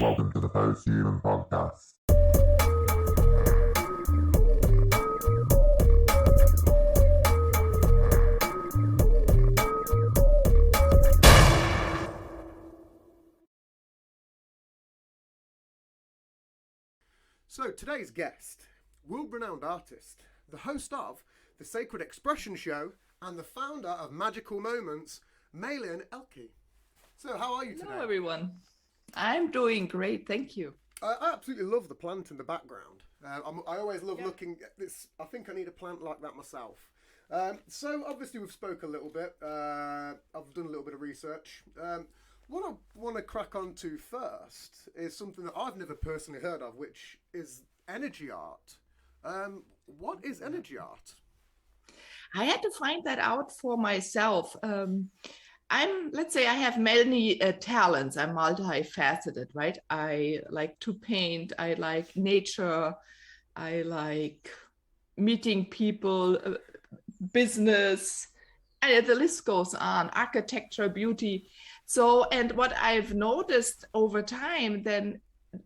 Welcome to the Post-Human Podcast. So today's guest, world-renowned artist, the host of the Sacred Expression Show and the founder of Magical Moments, Meilin, ehlke. So how are you today? Hello everyone. I'm doing great, thank you. I absolutely love the plant in the background. I always love looking at this. I think I need a plant like that myself. So obviously we've spoke a little bit. I've done a little bit of research. What I want to crack on to first is something that I've never personally heard of, which is energy art. What is energy art? I had to find that out for myself. Let's say I have many talents. I'm multifaceted, right? I like to paint. I like nature. I like meeting people, business, and the list goes on, architecture, beauty. So, and what I've noticed over time, then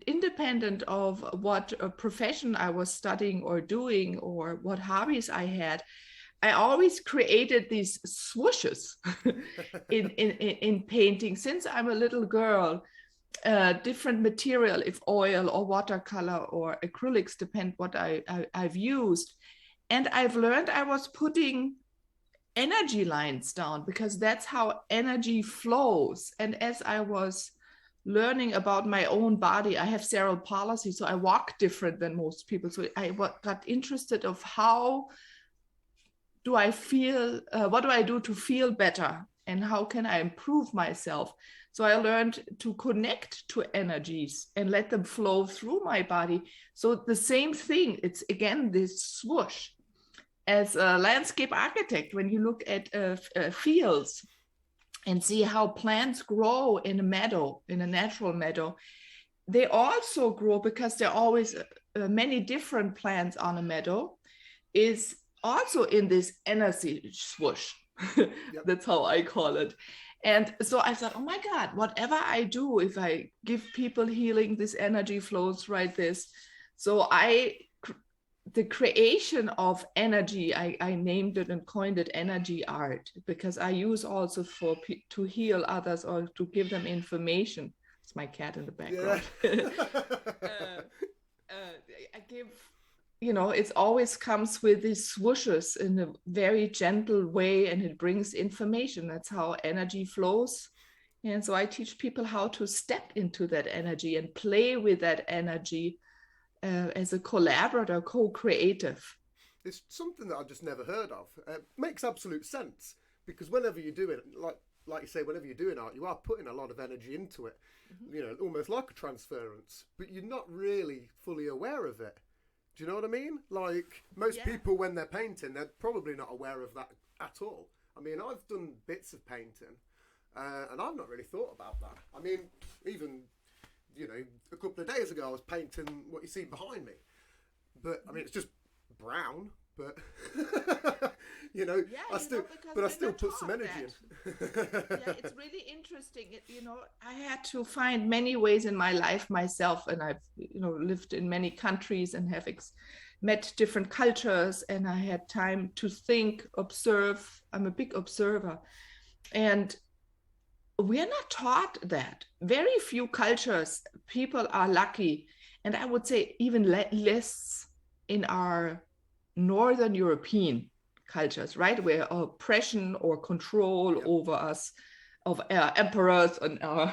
independent of what profession I was studying or doing or what hobbies I had, I always created these swooshes in painting since I'm a little girl. Different material, if oil or watercolor or acrylics, depend what I've used. And I've learned I was putting energy lines down because that's how energy flows. And as I was learning about my own body, I have cerebral palsy, so I walk different than most people. So I got interested of how do I feel, what do I do to feel better, and how can I improve myself? So I learned to connect to energies and let them flow through my body. So the same thing, it's again this swoosh. As a landscape architect, when you look at fields and see how plants grow in a meadow, in a natural meadow, they also grow because there are always many different plants on a meadow, is also in this energy swoosh. Yep. That's how I call it. And so I thought, oh my God, whatever I do, if I give people healing, this energy flows right this. So the creation of energy, I named it and coined it energy art, because I use also to heal others or to give them information. It's my cat in the background. Yeah. I give, it always comes with these swooshes in a very gentle way, and it brings information. That's how energy flows. And so I teach people how to step into that energy and play with that energy as a collaborator, co-creative. It's something that I've just never heard of. Makes absolute sense, because whenever you do it, like you say, whenever you're doing art, you are putting a lot of energy into it, almost like a transference, but you're not really fully aware of it. Do you know what I mean? Like most people, when they're painting, they're probably not aware of that at all. I mean, I've done bits of painting, and I've not really thought about that. I mean, even a couple of days ago I was painting what you see behind me, but I mean it's just brown, but I still put some energy in. Yeah, it's really interesting. I had to find many ways in my life myself, and I've lived in many countries and have met different cultures, and I had time to think, observe. I'm a big observer, and we are not taught that. Very few cultures, people are lucky, and I would say even less in our Northern European cultures, right? Where oppression or control over us, of our emperors and our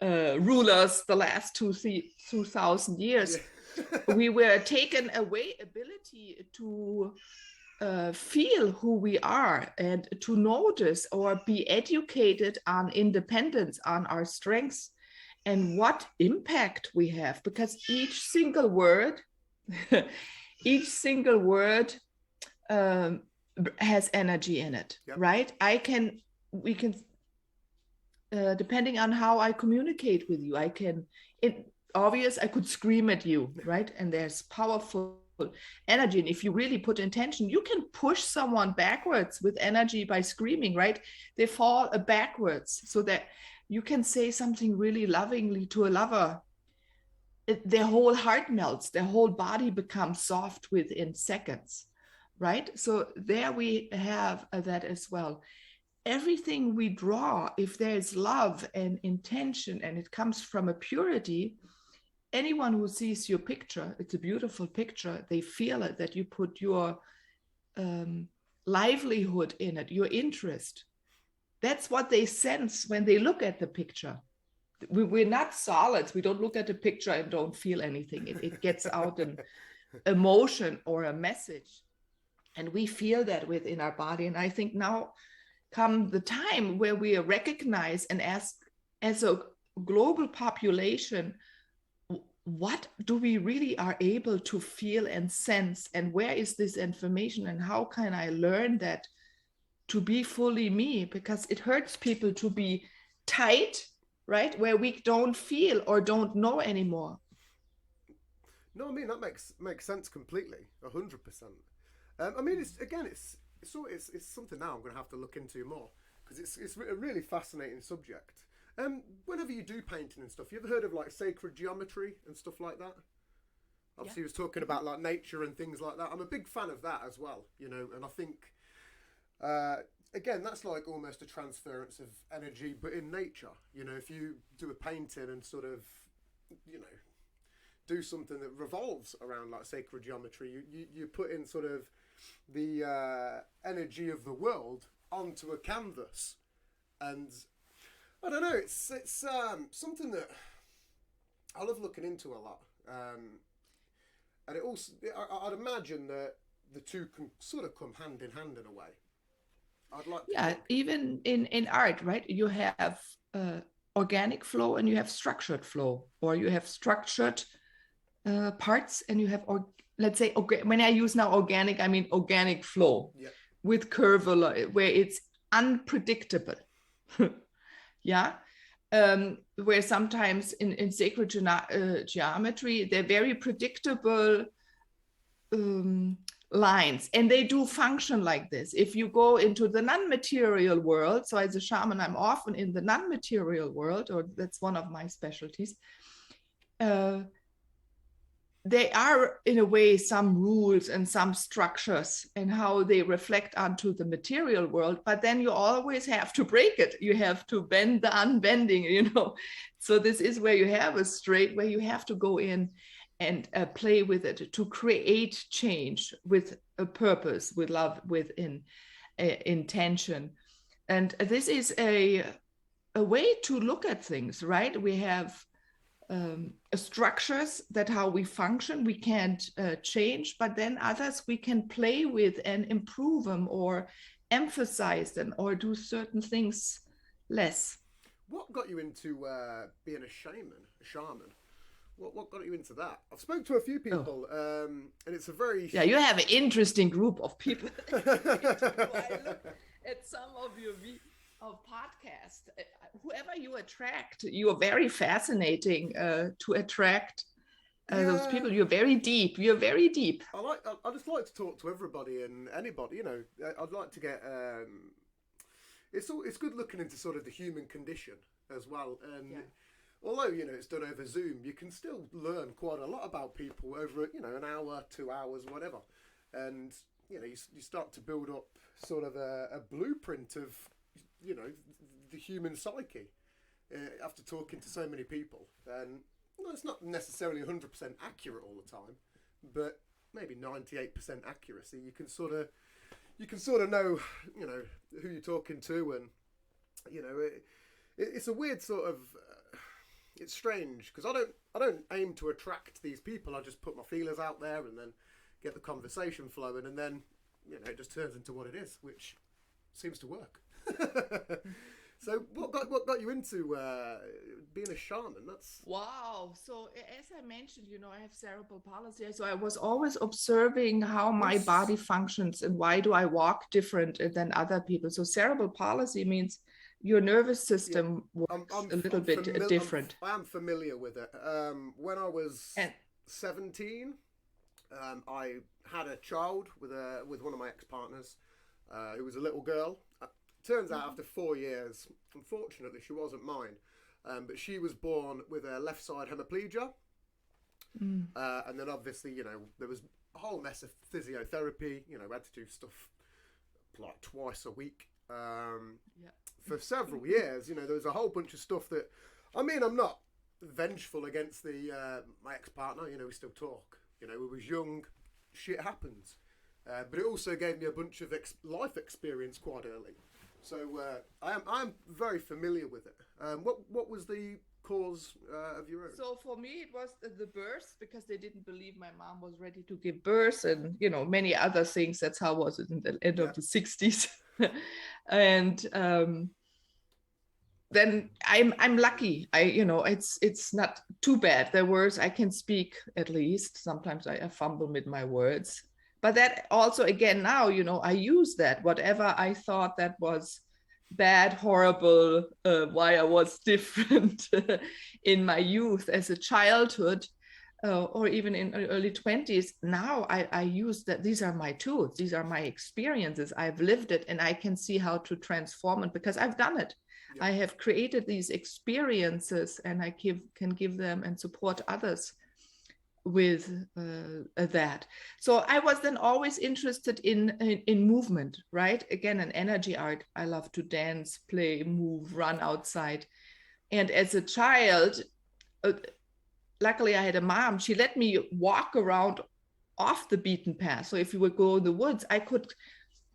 rulers the last 2,000 years, we were taken away ability to feel who we are and to notice or be educated on independence, on our strengths and what impact we have, because each single word has energy in it. Yep. Right? We can depending on how I communicate with you, I could scream at you, right? And there's powerful energy, and if you really put intention, you can push someone backwards with energy by screaming, right? They fall backwards, so that you can say something really lovingly to a lover their whole heart melts, their whole body becomes soft within seconds, right? So there we have that as well. Everything we draw, if there's love and intention and it comes from a purity, anyone who sees your picture, it's a beautiful picture, they feel it, that you put your livelihood in it, your interest. That's what they sense when they look at the picture. We're not solids. We don't look at a picture and don't feel anything. It gets out an emotion or a message. And we feel that within our body. And I think now come the time where we recognize and ask, as a global population, what do we really are able to feel and sense? And where is this information? And how can I learn that to be fully me? Because it hurts people to be tight, right? Where we don't feel or don't know anymore. No, I mean, that makes sense completely, 100%. I mean, it's something now I'm going to have to look into more, because it's a really fascinating subject. Whenever you do painting and stuff, you ever heard of like sacred geometry and stuff like that? Obviously, he was talking about like nature and things like that. I'm a big fan of that as well, you know, and I think, again, that's like almost a transference of energy, but in nature. You know, if you do a painting and sort of, you know, do something that revolves around like sacred geometry, you put in sort of the energy of the world onto a canvas. And I don't know, it's something that I love looking into a lot. And it also, I'd imagine that the two can sort of come hand in hand in a way. I'd like to think. Even in art, right? You have organic flow and you have structured flow, or you have structured parts and you have, let's say, when I use now organic, I mean organic flow, with curve, where it's unpredictable. Yeah. Where sometimes in sacred geometry, they're very predictable lines, and they do function like this. If you go into the non-material world, so as a shaman, I'm often in the non-material world, or that's one of my specialties. There are, in a way, some rules and some structures and how they reflect onto the material world, but then you always have to break it. You have to bend the unbending, you know. So this is where you have a straight, where you have to go in and play with it to create change with a purpose, with love, with intention. And this is a way to look at things, right? We have structures that how we function, we can't change, but then others we can play with and improve them or emphasize them or do certain things less. What got you into being a shaman? What got you into that? I've spoken to a few people, and it's a very... Yeah, you have an interesting group of people. I look at some of your podcasts. Whoever you attract, you are very fascinating to attract those people. You're very deep. You're very deep. I just like to talk to everybody and anybody. You know, I'd like to get. It's good looking into sort of the human condition as well. And although it's done over Zoom, you can still learn quite a lot about people over an hour, 2 hours, whatever. And you start to build up sort of a blueprint of the human psyche after talking to so many people. And it's not necessarily 100% accurate all the time, but maybe 98% accuracy. You can sort of know who you're talking to, and it's a weird sort of it's strange, because I don't aim to attract these people. I just put my feelers out there and then get the conversation flowing, and then it just turns into what it is, which seems to work. So what got you into being a shaman? That's wow. So as I mentioned, I have cerebral palsy. So I was always observing how my body functions and why do I walk different than other people. So cerebral palsy means your nervous system works a little bit different. I am familiar with it. When I was 17, I had a child with one of my ex-partners, who was a little girl. Turns out after 4 years, unfortunately, she wasn't mine, but she was born with a left side hemiplegia, And then obviously, there was a whole mess of physiotherapy. We had to do stuff like twice a week for several years. There was a whole bunch of stuff that, I'm not vengeful against my ex-partner. We still talk. We was young. Shit happens. But it also gave me a bunch of life experience quite early. So I'm very familiar with it. What was the cause of your own? So for me, it was the birth, because they didn't believe my mom was ready to give birth, and many other things. That's how was it in the end of the 60s. And then I'm lucky. It's not too bad. The words I can speak, at least. Sometimes I fumble with my words. But that also, again, now, I use that, whatever I thought that was bad, horrible, why I was different in my youth as a childhood, or even in early 20s. Now I use that. These are my tools. These are my experiences. I've lived it, and I can see how to transform it because I've done it. Yeah. I have created these experiences, and I can give them and support others with that. So I was then always interested in movement, right? Again, an energy art. I love to dance, play, move, run outside. And as a child, luckily I had a mom. She let me walk around off the beaten path. So if you would go in the woods, I could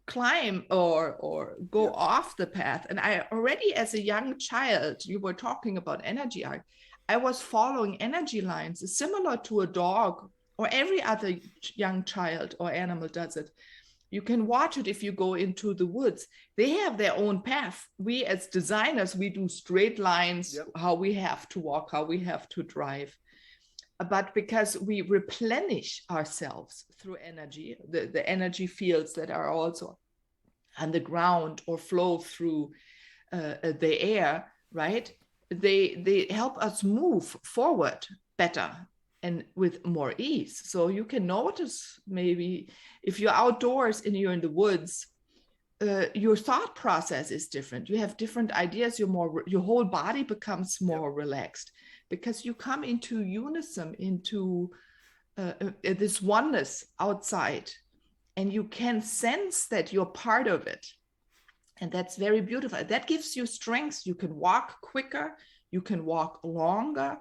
climb or go off the path. And I already, as a young child, you were talking about energy art, I was following energy lines similar to a dog or every other young child or animal does it. You can watch it if you go into the woods. They have their own path. We as designers, we do straight lines, how we have to walk, how we have to drive. But because we replenish ourselves through energy, the energy fields that are also on the ground or flow through the air, right? They help us move forward better and with more ease. So you can notice, maybe if you're outdoors and you're in the woods, your thought process is different. You have different ideas. Your whole body becomes more relaxed because you come into unison, into this oneness outside, and you can sense that you're part of it. And that's very beautiful. That gives you strength. You can walk quicker. You can walk longer,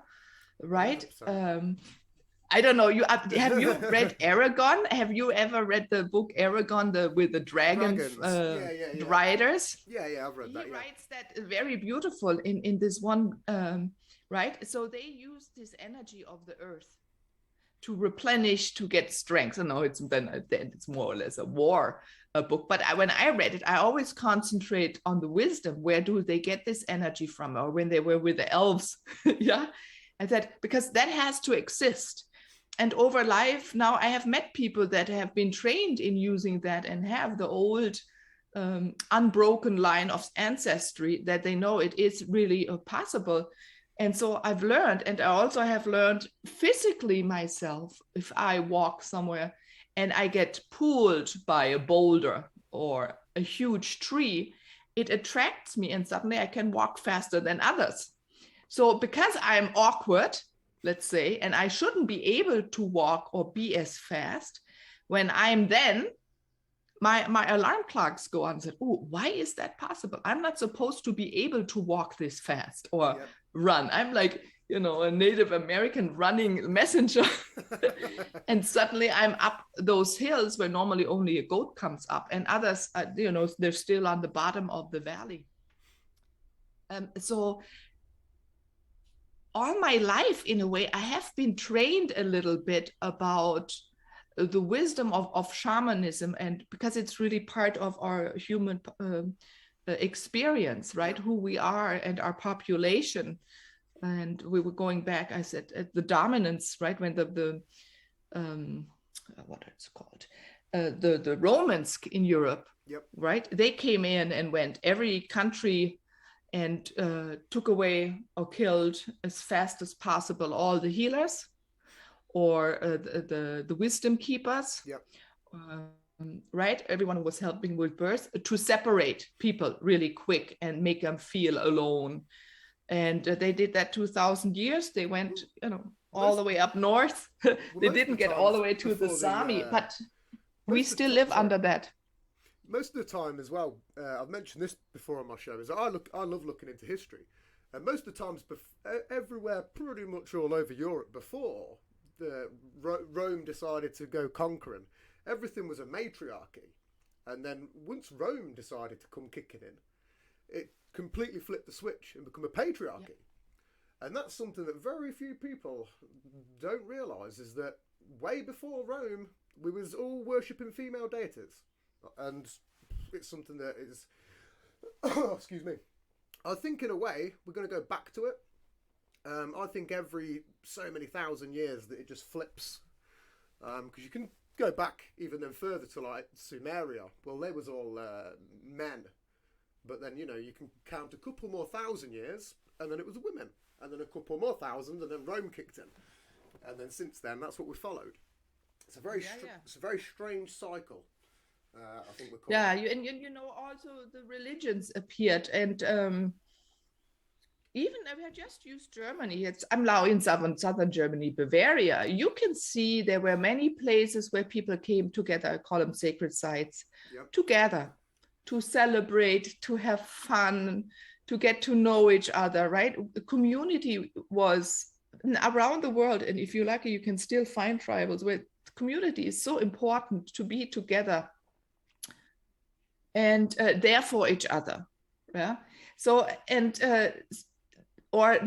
right? I don't know. Have you read Aragon? Have you ever read the book Aragon, with the dragons. Riders? Yeah, I've read that. He writes that very beautiful in this one, right? So they use this energy of the earth to replenish, to get strength. I know it's more or less a war book, but when I read it, I always concentrate on the wisdom. Where do they get this energy from? Or when they were with the elves, I said, because that has to exist. And over life, now I have met people that have been trained in using that and have the old unbroken line of ancestry that they know it is really possible. And so I've learned, and I also have learned physically myself, if I walk somewhere and I get pulled by a boulder or a huge tree, it attracts me and suddenly I can walk faster than others. So because I'm awkward, let's say, and I shouldn't be able to walk or be as fast, when I'm then, my alarm clocks go on and say, oh, why is that possible? I'm not supposed to be able to walk this fast or run. I'm like, a Native American running messenger. And suddenly I'm up those hills where normally only a goat comes up, and others, they're still on the bottom of the valley. So all my life, in a way, I have been trained a little bit about the wisdom of shamanism, and because it's really part of our human experience, right? Who we are and our population. And we were going back, I said, at the dominance, right? When the what it's called, the Romans in Europe, right? They came in and went every country and took away or killed as fast as possible all the healers or the wisdom keepers, right? Everyone who was helping with birth, to separate people really quick and make them feel alone. And they did that 2,000 years. They went, all the way up north. They most didn't of the get all times the way to the before Sami, but we most of the still ti- live sorry. under that. Most of the time as well, I've mentioned this before on my show, is I love looking into history. And most of the times, everywhere, pretty much all over Europe before Rome decided to go conquering, everything was a matriarchy. And then once Rome decided to come kicking in, it completely flipped the switch and become a patriarchy. Yeah. And that's something that very few people don't realise, is that way before Rome, we was all worshipping female deities. And it's something that is, excuse me, I think in a way we're going to go back to it. I think every so many thousand years that it just flips, because you can go back even then further to like Sumeria. Well, they was all men, but then you can count a couple more thousand years, and then it was women, and then a couple more thousand, and then Rome kicked in, and then since then that's what we followed. It's a very it's a very strange cycle. I think we're calling and also the religions appeared, and even if I just use Germany, I'm now in southern Germany, Bavaria. You can see there were many places where people came together. I call them sacred sites, together to celebrate, to have fun, to get to know each other. Right, the community was around the world, and if you're lucky, you can still find tribals where the community is so important to be together. And there for each other, yeah. So or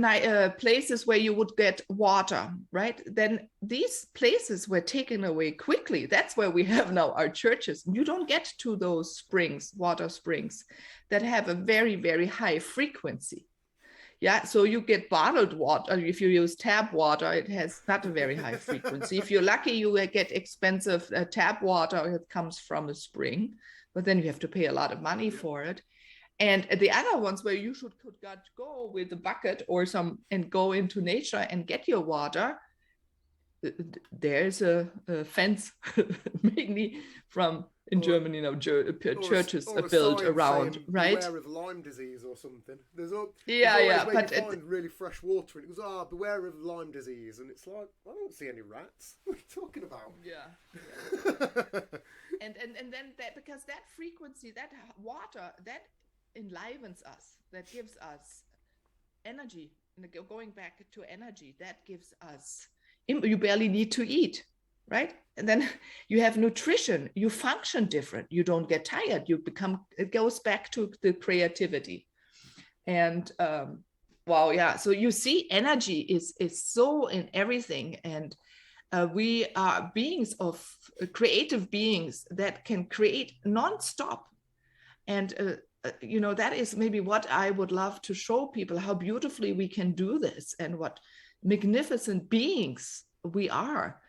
places where you would get water, right? Then these places were taken away quickly. That's where we have now our churches. You don't get to those springs, water springs, that have a very, very high frequency. Yeah, so you get bottled water. If you use tap water, it has not a very high frequency. If you're lucky, you get expensive tap water that comes from a spring, but then you have to pay a lot of money for it. And the other ones where you could go with a bucket or and go into nature and get your water, there's a fence, mainly from in Germany now. Churches are built around, right? Beware of Lyme disease or something. There's always but you find really fresh water, and it goes, beware of Lyme disease, and it's like, I don't see any rats. What are you talking about? and then that, because that frequency, that water, that enlivens us, that gives us energy. Going back to energy, that gives us. You barely need to eat, right? And then you have nutrition, you function different, you don't get tired, it goes back to the creativity. And so you see, energy is so in everything. And we are creative beings that can create non-stop. And that is maybe what I would love to show people, how beautifully we can do this and what magnificent beings we are.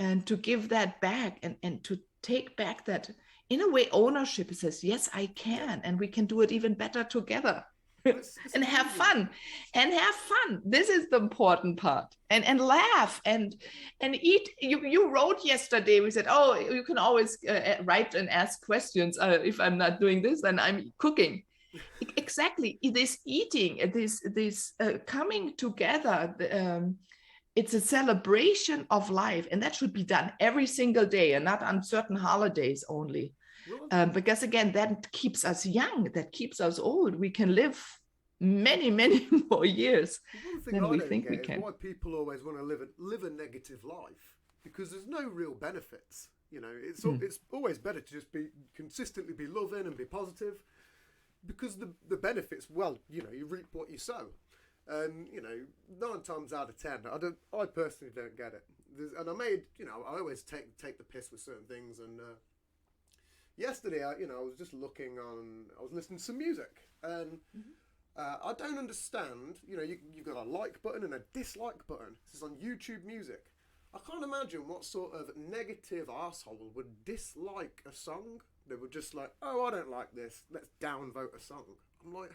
And to give that back and to take back that, in a way, ownership. It says, yes, I can, and we can do it even better together. And have fun. This is the important part. And laugh and eat. You wrote yesterday, we said, you can always write and ask questions. If I'm not doing this, then I'm cooking. Exactly. This eating, this coming together, it's a celebration of life, and that should be done every single day and not on certain holidays only. Because again, that keeps us young, that keeps us old. We can live many, many more years than we think we can. Why people always want to live a negative life, because there's no real benefits. It's always better to just consistently be loving and be positive, because the benefits, you reap what you sow. And 9 times out of 10, I personally don't get it. And I always take the piss with certain things. And yesterday, I was just I was listening to some music, and I don't understand. You've got a like button and a dislike button. This is on YouTube Music. I can't imagine what sort of negative arsehole would dislike a song. They were just like, I don't like this, let's downvote a song. I'm like,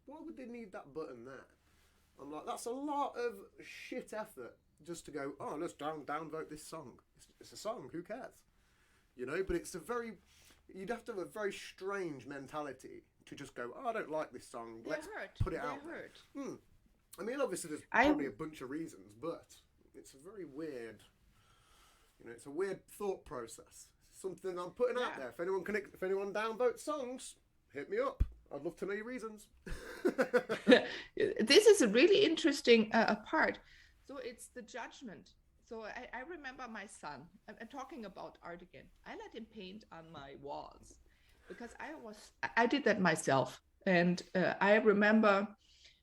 why would they need that button there? I'm like, that's a lot of shit effort just to go, let's downvote this song. It's a song, who cares? But you'd have to have a very strange mentality to just go, I don't like this song, let's put it out there. I mean, obviously there's probably a bunch of reasons, but it's a very weird, it's a weird thought process. Something I'm putting out there. If anyone downvotes songs, hit me up. I'd love to know your reasons. This is a really interesting part. So it's the judgment. So I remember my son, I'm talking about art again. I let him paint on my walls because I did that myself. And I remember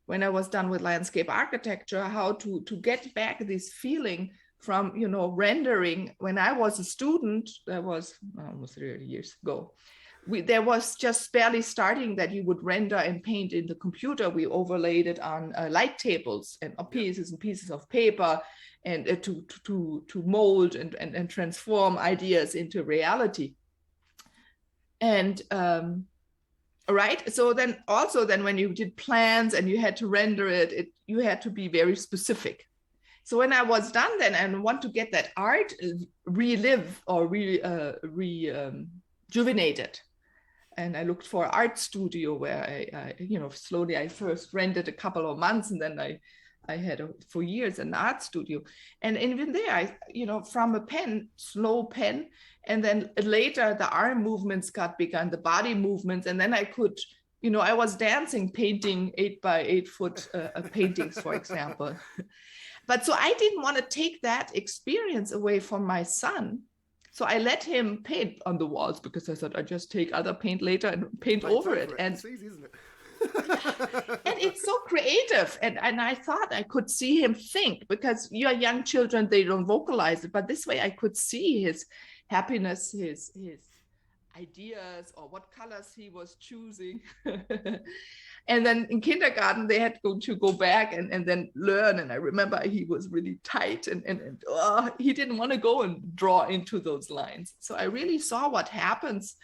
when I was done with landscape architecture, how to get back this feeling from, rendering. When I was a student, that was almost 30 years ago. There was just barely starting that you would render and paint in the computer. We overlaid it on light tables and pieces and pieces of paper, and to mold and transform ideas into reality. And right, so then when you did plans and you had to render it, you had to be very specific. So when I was done then and want to get that art relive or rejuvenated, and I looked for an art studio where I slowly I first rented a couple of months, and then I had for years an art studio. And even there, I from a pen, slow pen, and then later the arm movements got bigger and the body movements, and then I could, I was dancing, painting 8 by 8 foot paintings, for example. But so I didn't want to take that experience away from my son. So I let him paint on the walls because I thought I'd just take other paint later and paint over it. And it's easy, isn't it? And it's so creative. And I thought I could see him think, because your young children, they don't vocalize it. But this way I could see his happiness, his ideas, or what colors he was choosing. And then in kindergarten, they had to go back and then learn. And I remember he was really tight and he didn't want to go and draw into those lines. So I really saw what happens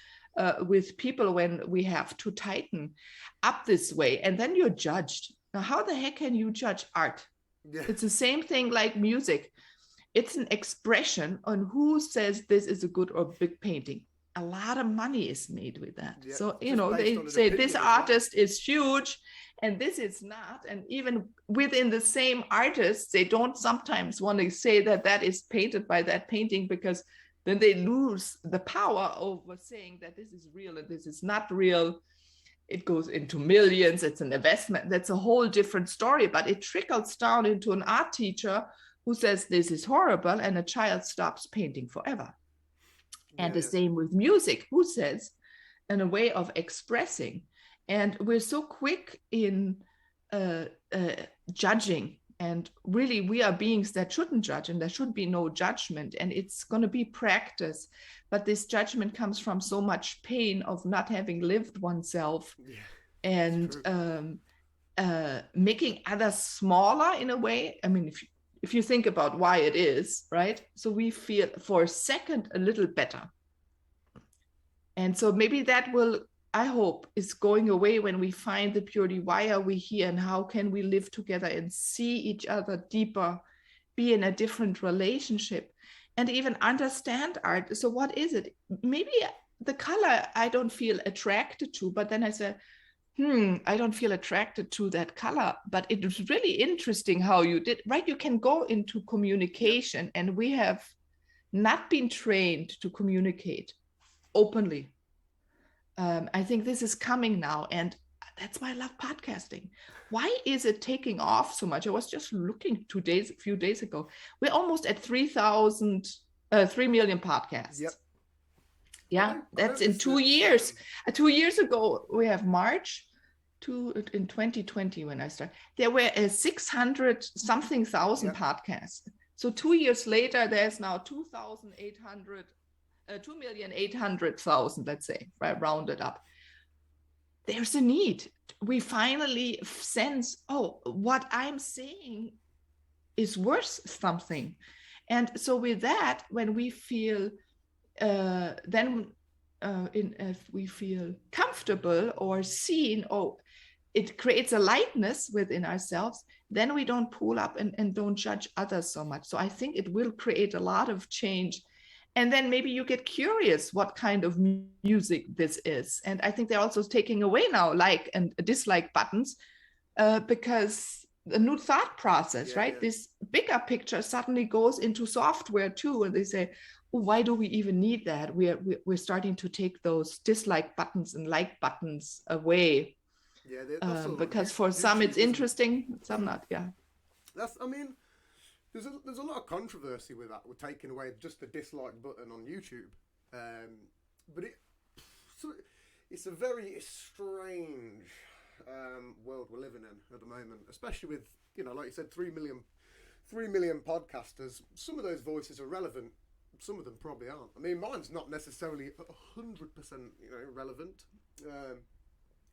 with people when we have to tighten up this way. And then you're judged. Now, how the heck can you judge art? Yeah. It's the same thing like music. It's an expression on who says this is a good or big painting. A lot of money is made with that. Yeah, so, they say this artist is huge and this is not. And even within the same artist, they don't sometimes want to say that is painted by that painting, because then they lose the power over saying that this is real and this is not real. It goes into millions. It's an investment. That's a whole different story, but it trickles down into an art teacher who says this is horrible, and a child stops painting forever. And the same with music, who says, in a way of expressing. And we're so quick in judging. And really, we are beings that shouldn't judge, and there should be no judgment. And it's going to be practice. But this judgment comes from so much pain of not having lived oneself, and making others smaller in a way. I mean, if you think about why it is, right? So we feel for a second a little better. And so maybe that will, I hope, is going away when we find the purity. Why are we here, and how can we live together and see each other deeper, be in a different relationship, and even understand art? So what is it? Maybe the color I don't feel attracted to, but then I say, I don't feel attracted to that color, but it was really interesting how you did, right? You can go into communication, and we have not been trained to communicate openly. I think this is coming now, and that's why I love podcasting. Why is it taking off so much? I was just looking a few days ago. We're almost at 3 million podcasts. Yep. Yeah, that's in 2 years. 2 years ago, we have March in 2020 when I started. There were 600 something thousand podcasts. So 2 years later, there's now 2,800,000, let's say, right, rounded up. There's a need. We finally sense, what I'm saying is worth something. And so with that, when we feel if we feel comfortable or seen, it creates a lightness within ourselves, then we don't pull up and don't judge others so much. So I think it will create a lot of change. And then maybe you get curious what kind of music this is. And I think they're also taking away now like and dislike buttons, because a new thought process, Yeah, right? yeah. This bigger picture suddenly goes into software too, and they say, oh, why do we even need that? We're starting to take those dislike buttons and like buttons away, Yeah, that's sort of like because for some YouTube, it's isn't it? interesting, some not. Yeah. I mean, there's a lot of controversy with that. We're taking away just the dislike button on YouTube, but it's a very strange world we're living in at the moment, especially with, like you said, 3 million podcasters. Some of those voices are relevant. Some of them probably aren't. I mean, mine's not necessarily 100%, relevant.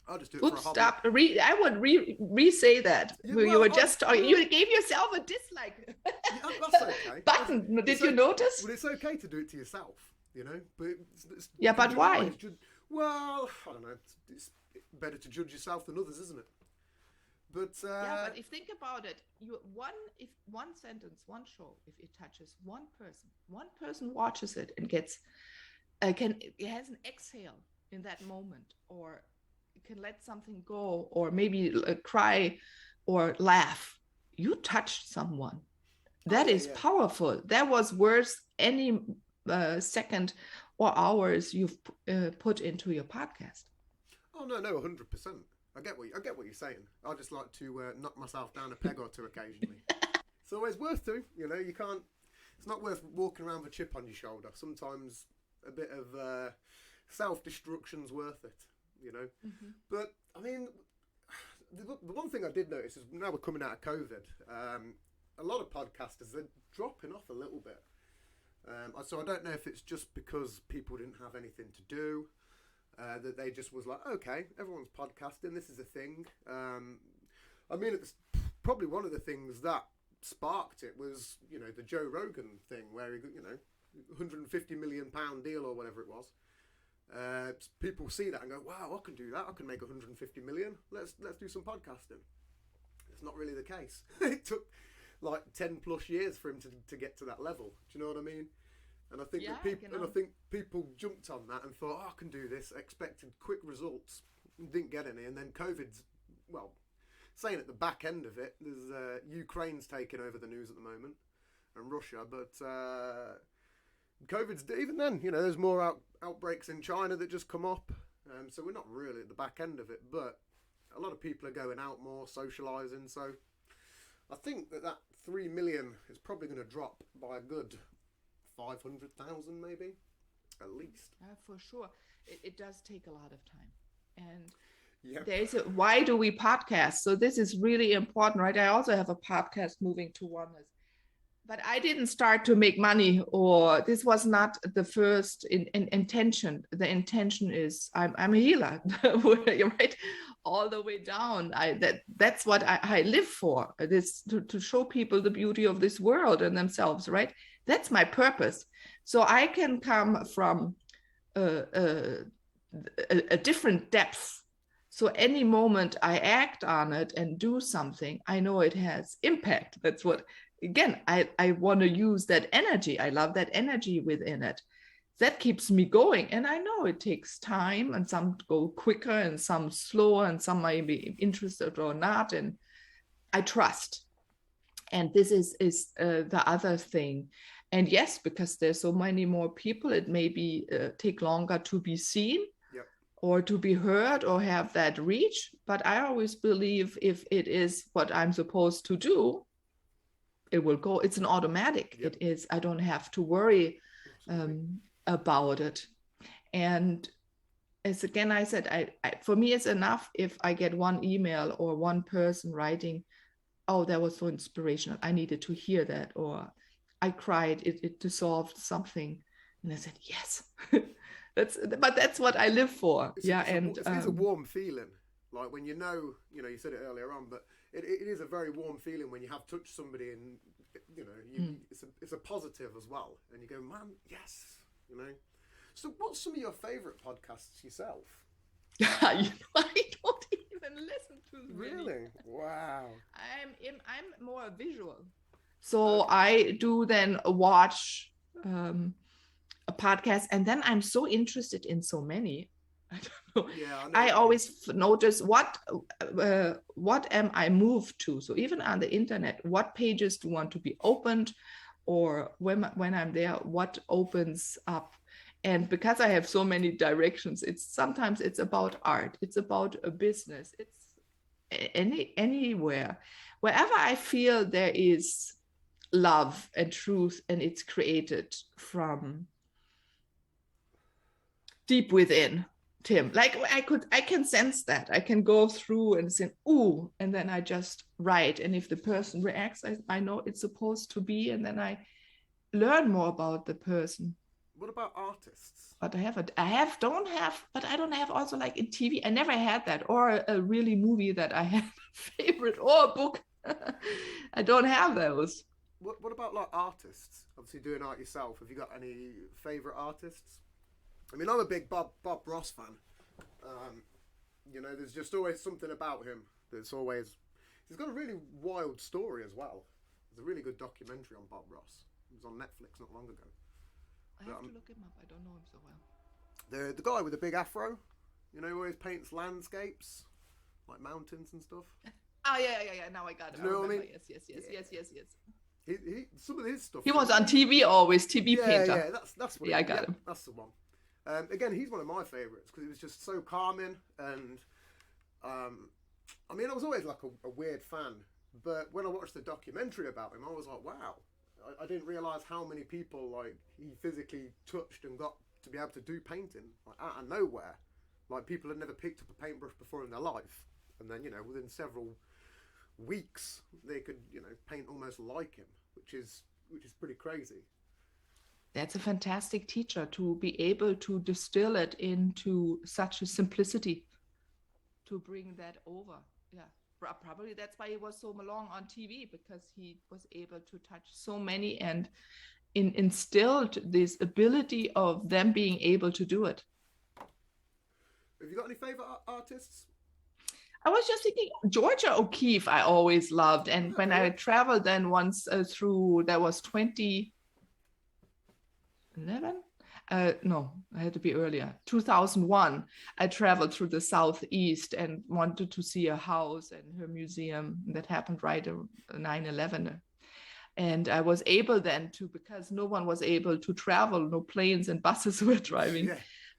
I'll just do it for a hobby. Stop. I would re-say that. Yeah, you well, were just you gave yourself a dislike that's okay. button. Did you notice? Well, it's okay to do it to yourself, but Yeah, but why? Well, I don't know. It's better to judge yourself than others, isn't it? But yeah, but if think about it, if one sentence, one show, if it touches one person watches it and gets it has an exhale in that moment, or it can let something go, or maybe cry or laugh. You touched someone. That is powerful. That was worth any second or hours you've put into your podcast. Oh no, 100%. I get what you're saying. I just like to knock myself down a peg or two occasionally. It's always worth to. You can't. It's not worth walking around with a chip on your shoulder. Sometimes a bit of self-destruction's worth it. Mm-hmm. But I mean, the one thing I did notice is now we're coming out of COVID. A lot of podcasters are dropping off a little bit. So I don't know if it's just because people didn't have anything to do. That they just was like, okay, everyone's podcasting, this is a thing. I mean, it's probably one of the things that sparked it was, the Joe Rogan thing where he got, £150 million deal or whatever it was. People see that and go, wow, I can do that. I can make 150 million. Let's do some podcasting. It's not really the case. It took like 10 plus years for him to get to that level. Do you know what I mean? And I think I think people jumped on that and thought, I can do this, expected quick results, didn't get any. And then COVID's, saying at the back end of it, there's Ukraine's taking over the news at the moment, and Russia. But COVID's, even then, there's more outbreaks in China that just come up. So we're not really at the back end of it, but a lot of people are going out more, socialising. So I think that 3 million is probably going to drop by a good 500,000 maybe, at least. For sure. It does take a lot of time. And there's why do we podcast? So this is really important, right? I also have a podcast, Moving to Oneness. But I didn't start to make money, or this was not the first intention. The intention is I'm a healer, right? All the way down. That's what I live for. This to show people the beauty of this world and themselves, right? That's my purpose. So I can come from a different depth. So any moment I act on it and do something, I know it has impact. That's what, again, I want to use that energy. I love that energy within it. That keeps me going. And I know it takes time, and some go quicker and some slower, and some might be interested or not. And I trust. And this is the other thing. And yes, because there's so many more people, it may be take longer to be seen or to be heard or have that reach. But I always believe if it is what I'm supposed to do, it will go. It's an automatic. It is. I don't have to worry about it. And as again, I said, for me, it's enough if I get one email or one person writing, oh, that was so inspirational. I needed to hear that. Or I cried, it dissolved something. And I said, yes. That's what I live for. It's a warm feeling. Like when you said it earlier on, but it is a very warm feeling when you have touched somebody, and it's a positive as well. And you go, man, yes, So what's some of your favourite podcasts yourself? I don't even listen to them. Really? Wow. I'm more visual. So I do then watch a podcast, and then I'm so interested in so many. I don't Yeah, I know. I always notice what am I moved to. So even on the internet, what pages do want to be opened, or when I'm there, what opens up. And because I have so many directions, sometimes it's about art, it's about a business, it's anywhere, wherever I feel there is love and truth, and it's created from deep within, Tim. Like I can sense that. I can go through and say, ooh, and then I just write. And if the person reacts, I know it's supposed to be, and then I learn more about the person. What about artists? But but I don't have also like in TV. I never had that, or a really movie that I had a favorite, or a book. I don't have those. What about like artists? Obviously, doing art yourself. Have you got any favorite artists? I mean, I'm a big Bob Ross fan. You know, there's just always something about him that's always. He's got a really wild story as well. There's a really good documentary on Bob Ross. It was on Netflix not long ago. I have to look him up. I don't know him so well. The guy with the big afro, you know, who always paints landscapes, like mountains and stuff. Oh yeah. Now I got it. Do you know what I mean? Yes. He some of his stuff. He was on TV always, TV painter. Yeah, that's what. Yeah, I got him. That's the one. Again, he's one of my favourites because it was just so calming, and I mean, I was always like a weird fan, but when I watched the documentary about him, I was like, wow, I didn't realise how many people like he physically touched and got to be able to do painting like out of nowhere. Like people had never picked up a paintbrush before in their life, and then within several weeks they could paint almost like him, which is pretty crazy. That's a fantastic teacher to be able to distill it into such a simplicity, to bring that over. Yeah, probably that's why he was so long on TV, because he was able to touch so many and instilled this ability of them being able to do it. Have you got any favorite artists? I was just thinking Georgia O'Keeffe I always loved, and when I traveled then once through, that was 2011. No, I had to be earlier. 2001, I traveled through the Southeast and wanted to see a house and her museum. That happened right at 9/11. And I was able then to, because no one was able to travel, no planes and buses were driving,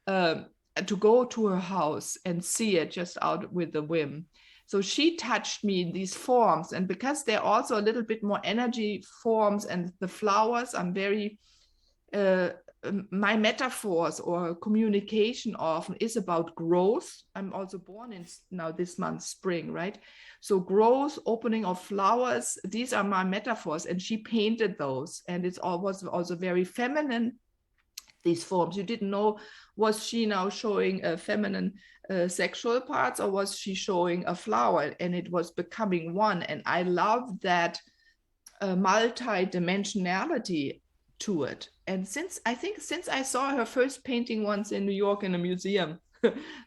to go to her house and see it just out with the whim. So she touched me in these forms. And because they're also a little bit more energy forms, and the flowers, I'm very... my metaphors or communication often is about growth. I'm also born in now this month, spring, right? So growth, opening of flowers, these are my metaphors, and she painted those, and it's was also very feminine, these forms. You didn't know, was she now showing a feminine sexual parts, or was she showing a flower? And it was becoming one. And I love that multi-dimensionality to it. And since I saw her first painting once in New York in a museum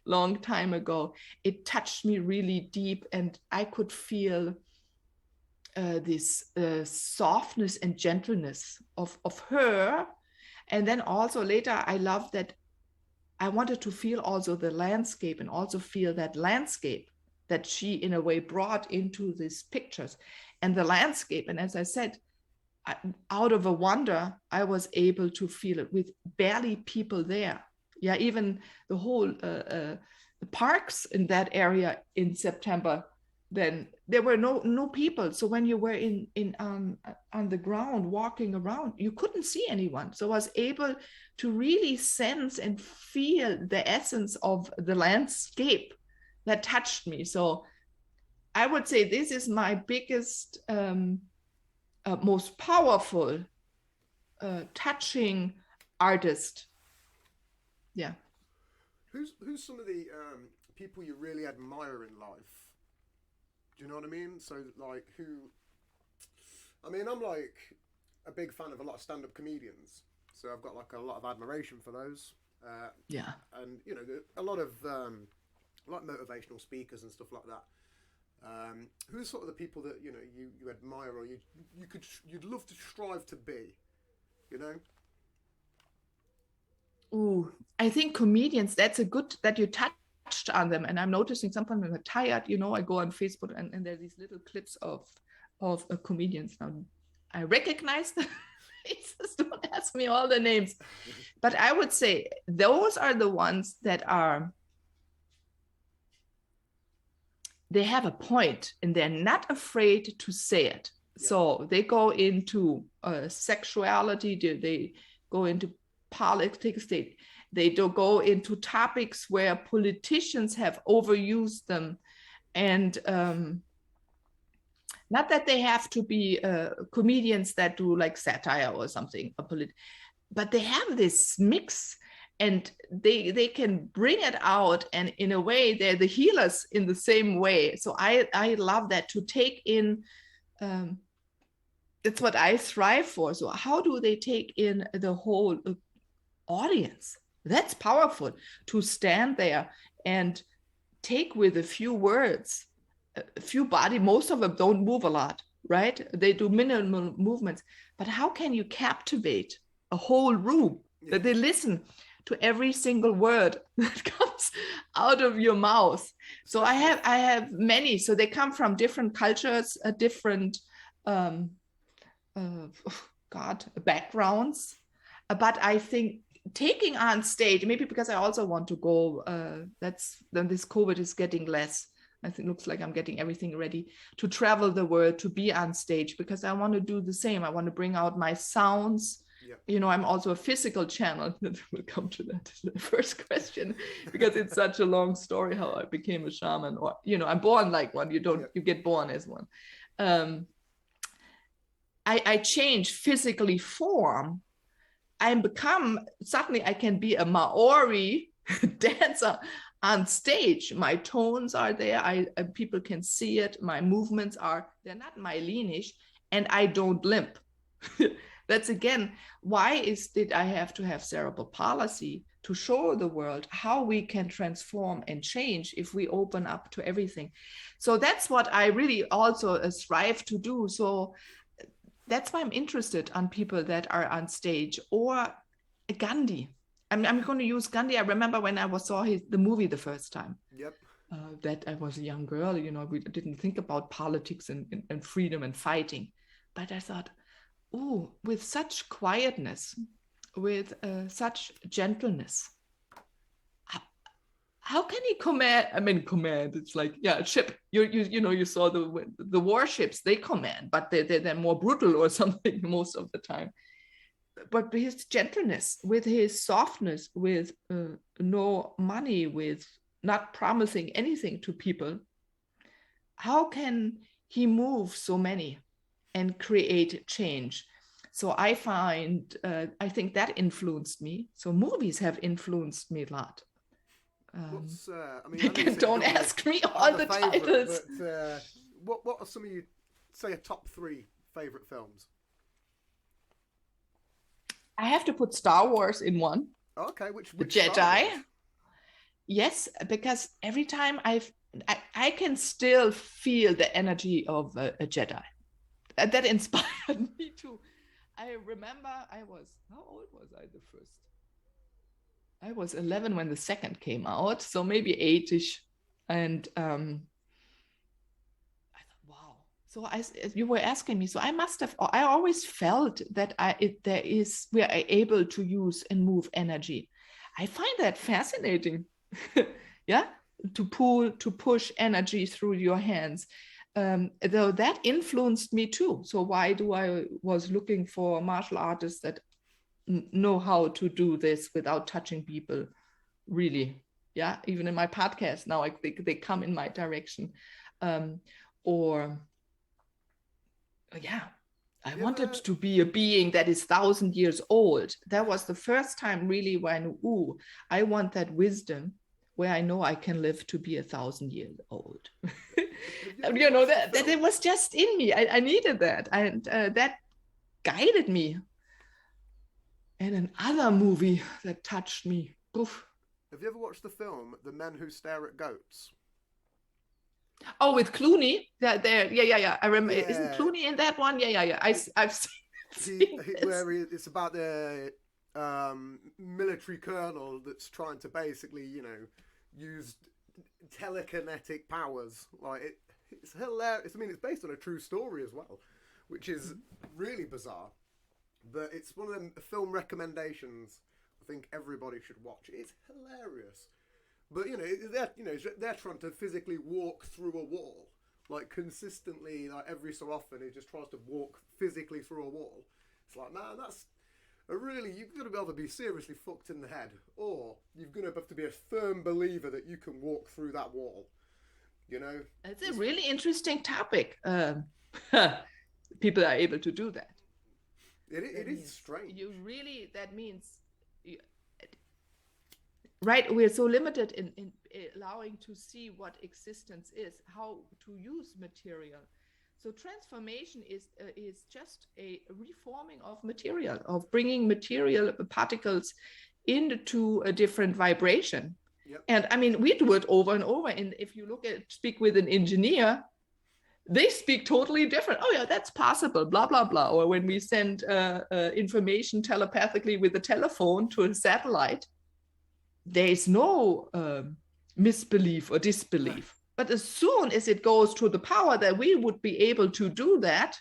long time ago, it touched me really deep, and I could feel this softness and gentleness of her. And then also later, I loved that I wanted to feel also the landscape, and also feel that landscape that she in a way brought into these pictures. And the landscape, and as I said, out of a wonder, I was able to feel it with barely people there. Yeah, even the whole the parks in that area in September, then there were no people. So when you were on the ground walking around, you couldn't see anyone. So I was able to really sense and feel the essence of the landscape that touched me. So I would say this is my biggest most powerful touching artist. Yeah. Who's some of the people you really admire in life? Do you know what I mean? So like who? I mean, I'm like a big fan of a lot of stand-up comedians, so I've got like a lot of admiration for those. Yeah. And a lot of like motivational speakers and stuff like that. Who are sort of the people that you admire, or you'd love to strive to be? Ooh, I think comedians. That's a good that you touch on them, and I'm noticing sometimes when I'm tired, I go on Facebook and there are these little clips of comedians. Now I recognize the faces, don't ask me all the names, but I would say those are the ones that they have a point and they're not afraid to say it. Yeah. So they go into sexuality, they go into politics, they do go into topics where politicians have overused them. And not that they have to be comedians that do like satire or something, but they have this mix and they can bring it out. And in a way, they're the healers in the same way. So I love that, to take in, that's what I strive for. So how do they take in the whole audience? That's powerful, to stand there and take with a few words, a few body, most of them don't move a lot, right? They do minimal movements, but how can you captivate a whole room that they listen to every single word that comes out of your mouth? So I have many, so they come from different cultures, different backgrounds, but I think taking on stage, maybe because I also want to go, then this COVID is getting less. I think it looks like I'm getting everything ready to travel the world, to be on stage, because I want to do the same. I want to bring out my sounds. Yeah. I'm also a physical channel. We'll come to that in the first question, because it's such a long story how I became a shaman, or, I'm born like one. You get born as one. I change physically form. Suddenly I can be a Maori dancer on stage. My tones are there. People can see it. My movements they're not Meilinish, and I don't limp. That's again, why did I have to have cerebral palsy? To show the world how we can transform and change if we open up to everything. So that's what I really also strive to do. So that's why I'm interested on people that are on stage, or Gandhi. I'm going to use Gandhi. I remember when I saw the movie the first time. Yep. That I was a young girl, we didn't think about politics and freedom and fighting. But I thought, with such quietness, with such gentleness, how can he command? It's like, ship. You saw the warships, they command, but they're more brutal or something most of the time. But his gentleness, with his softness, with no money, with not promising anything to people, how can he move so many and create change? So I think that influenced me. So movies have influenced me a lot. Don't ask me all the titles. But, what are some of you, say, a top 3 favorite films? I have to put Star Wars in one. Okay, which Jedi? Yes, because every time I can still feel the energy of a Jedi. That inspired me too. I remember how old was I the first? I was 11 when the second came out, so maybe 8-ish. And I thought, wow. So you were asking me, so I always felt that we are able to use and move energy. I find that fascinating. Yeah, to push energy through your hands. Though that influenced me too. So why was looking for martial artists that know how to do this without touching people, really? Yeah, even in my podcast now, I think they come in my direction. I wanted to be a being that is 1,000 years old. That was the first time really when I want that wisdom where I know I can live to be 1,000 years old. That it was just in me. I needed that, and that guided me. And another movie that touched me. Oof. Have you ever watched the film The Men Who Stare at Goats? Oh, with Clooney? Yeah. I remember. Yeah. Isn't Clooney in that one? Yeah. I've seen where it's about the military colonel that's trying to basically, use telekinetic powers. Like it's hilarious. I mean, it's based on a true story as well, which is really bizarre. But it's one of them film recommendations. I think everybody should watch. It's hilarious. But they're trying to physically walk through a wall, like consistently, like every so often. He just tries to walk physically through a wall. It's like, man, that's you've got to be able to be seriously fucked in the head, or you're going to have to be a firm believer that you can walk through that wall. It's a really interesting topic. People are able to do that. It is strange. That means, right? We're so limited in allowing to see what existence is, how to use material. So transformation is just a reforming of material, of bringing material particles into a different vibration. Yep. And I mean, we do it over and over. And if you speak with an engineer, they speak totally different. Oh yeah, that's possible, blah, blah, blah. Or when we send information telepathically with a telephone to a satellite, there is no misbelief or disbelief. But as soon as it goes to the power that we would be able to do that,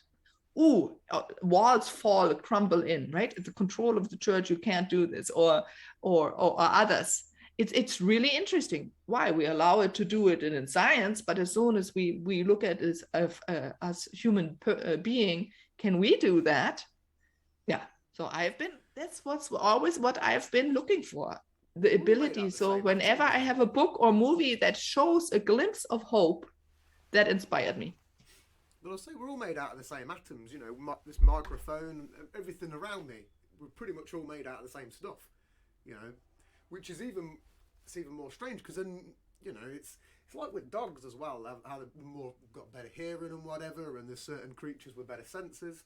walls fall, crumble in, right? It's the control of the church, you can't do this, or others. It's really interesting why we allow it to do it in science, but as soon as we look at it as human being, can we do that? Yeah. So that's always what I've been looking for, the ability. So whenever I have a book or movie that shows a glimpse of hope, that inspired me. But I'll say we're all made out of the same atoms. This microphone, everything around me, we're pretty much all made out of the same stuff. Which is even more strange, because then it's like with dogs as well, how they've more got better hearing and whatever, and there's certain creatures with better senses.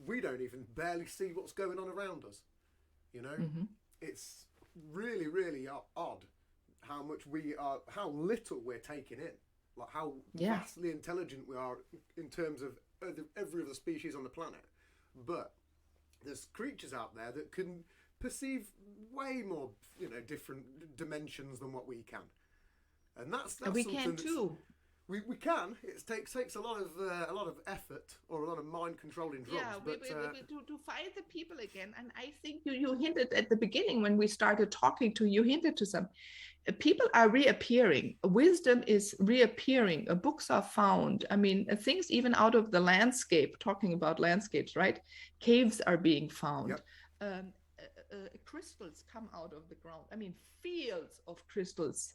We don't even barely see what's going on around us. Mm-hmm. It's really, really odd how little we're taking in, like how vastly intelligent we are in terms of every other species on the planet. But there's creatures out there that can perceive way more, different dimensions than what we can, and that's we can too. We can. It takes a lot of effort or a lot of mind controlling drugs. Yeah, but to find the people again. And I think you hinted at the beginning when we started talking you hinted to some people are reappearing. Wisdom is reappearing. Books are found. I mean, things even out of the landscape. Talking about landscapes, right? Caves are being found. Yep. Crystals come out of the ground. I mean, fields of crystals.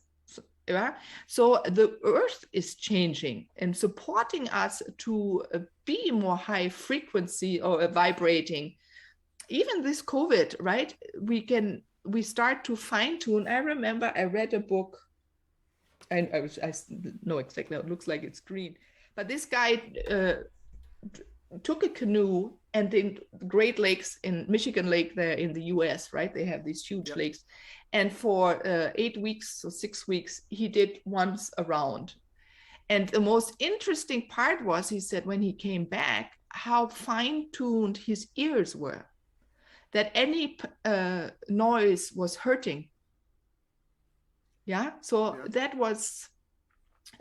So the earth is changing and supporting us to be more high frequency or vibrating. Even this COVID, right? We start to fine tune. I remember I read a book, and I know exactly how it looks like. It's green, but this guy took a canoe, and in Great Lakes, in Michigan Lake there in the US, right? They have these huge lakes. And for 8 weeks or 6 weeks, he did once around. And the most interesting part was, he said, when he came back, how fine-tuned his ears were, that any noise was hurting. Yeah, so that was...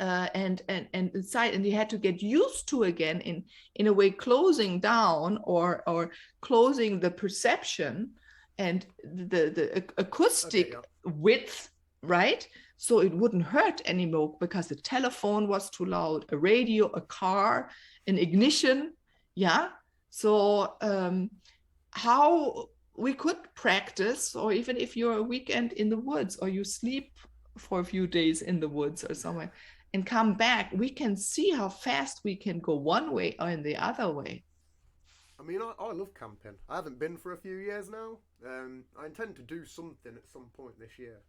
and inside, and he had to get used to again in a way closing down or closing the perception and the acoustic width, right? So it wouldn't hurt anymore, because the telephone was too loud, a radio, a car, an ignition. Yeah. So how we could practice, or even if you're a weekend in the woods, or you sleep for a few days in the woods or somewhere and come back, we can see how fast we can go one way or in the other way. I mean, I love camping. I haven't been for a few years now. I intend to do something at some point this year,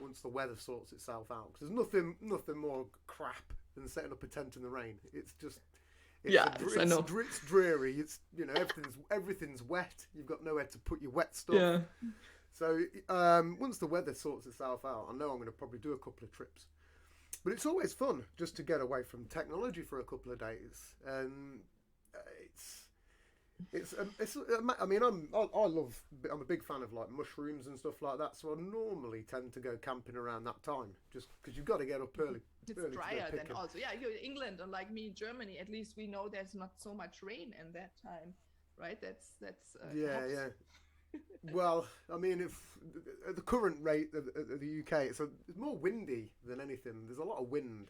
once the weather sorts itself out. Because there's nothing more crap than setting up a tent in the rain. It's just... I know. It's dreary. It's everything's wet. You've got nowhere to put your wet stuff. Yeah. So once the weather sorts itself out, I know I'm going to probably do a couple of trips. But it's always fun just to get away from technology for a couple of days. I mean, I'm a big fan of like mushrooms and stuff like that. So I normally tend to go camping around that time, just because you've got to get up early. It's early to go drier than picking. also, yeah, you're in England, unlike me in Germany. At least we know there's not so much rain in that time, right? That's Yeah, helps. yeah. Well, I mean, if at the current rate of the UK, it's more windy than anything. There's a lot of wind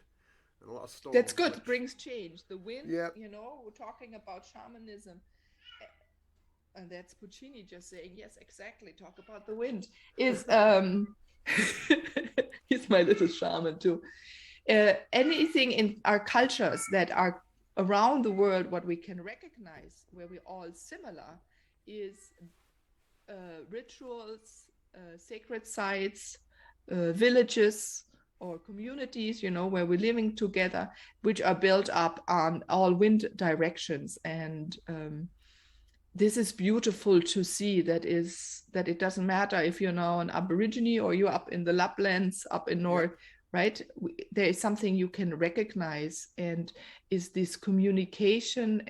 and a lot of storms. That's good. Which brings change. The wind, yeah, we're talking about shamanism. And that's Puccini just saying, yes, exactly. Talk about the wind. Is he's my little shaman too. Anything in our cultures that are around the world, what we can recognize, where we're all similar, is rituals, sacred sites, villages, or communities, where we're living together, which are built up on all wind directions. And this is beautiful to see, that it doesn't matter if you're now an Aborigine or you're up in the Laplands, up in North, right? There is something you can recognize, and is this communication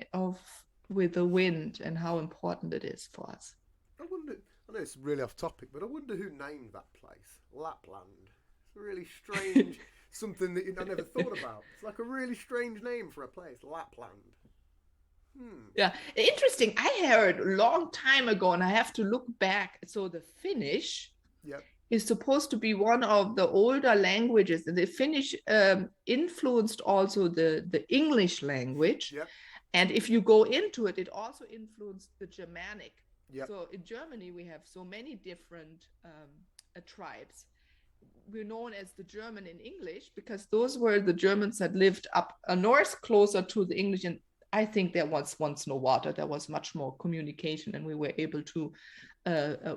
with the wind and how important it is for us. I know it's really off topic, but I wonder who named that place, Lapland. It's a really strange, something that I never thought about. It's like a really strange name for a place, Lapland. Yeah, interesting. I heard a long time ago, and I have to look back. So the Finnish is supposed to be one of the older languages, and the Finnish influenced also the English language. Yep. And if you go into it, it also influenced the Germanic. Yep. So in Germany, we have so many different tribes. We're known as the German in English because those were the Germans that lived up north, closer to the English. And I think there was once no water. There was much more communication, and we were able to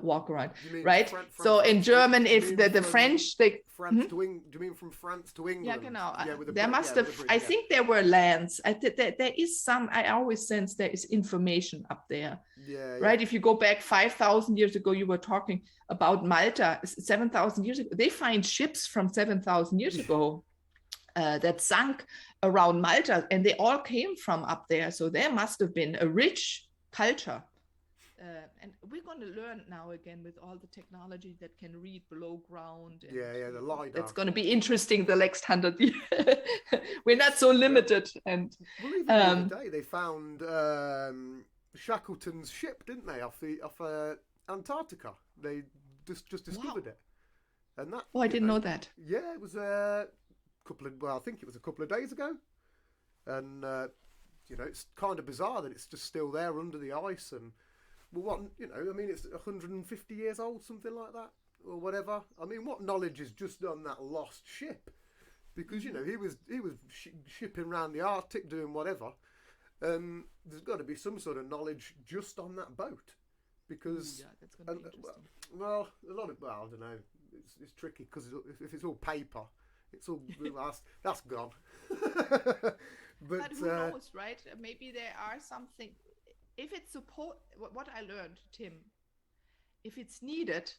walk around, right? So in German, if the French, they France to England. Do you mean from France to England? Yeah, genau. Yeah, there must have. I think there were lands. There is some. I always sense there is information up there. Yeah. Right. If you go back 5,000 years ago, you were talking about Malta. 7,000 years ago, they find ships from 7,000 years ago that sunk around Malta, and they all came from up there. So there must have been a rich culture. And we're going to learn now again with all the technology that can read below ground. And the LiDAR. That's going to be interesting the next 100 years. We're not so limited. And well, even the other day they found Shackleton's ship, didn't they, off Antarctica? They just discovered it, and that. Oh, I didn't know that. Yeah, it was I think it was a couple of days ago, and it's kind of bizarre that it's just still there under the ice. And well, I mean, it's 150 years old, something like that, or whatever. I mean, what knowledge is just on that lost ship? Because he was shipping around the Arctic doing whatever. There's got to be some sort of knowledge just on that boat, because that's going to be interesting. Well, a lot of I don't know. It's tricky because if it's all paper, it's all that's gone. but who knows, right? Maybe there are something. If it's support, what I learned, Tim, if it's needed,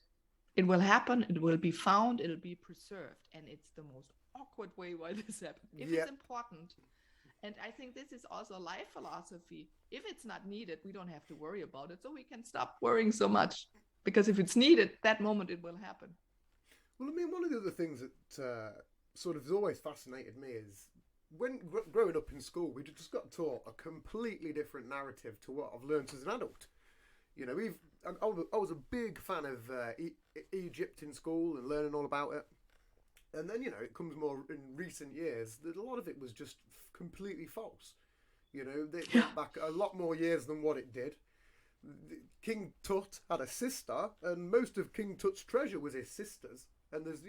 it will happen. It will be found. It'll be preserved, and it's the most awkward way why this happened. If it's important. And I think this is also life philosophy. If it's not needed, we don't have to worry about it. So we can stop worrying so much. Because if it's needed, that moment it will happen. Well, I mean, one of the other things that sort of has always fascinated me is when growing up in school, we just got taught a completely different narrative to what I've learned as an adult. I was a big fan of Egypt in school and learning all about it. And then, it comes more in recent years that a lot of it was just completely false. They went back a lot more years than what it did. King Tut had a sister, and most of King Tut's treasure was his sister's. And there's,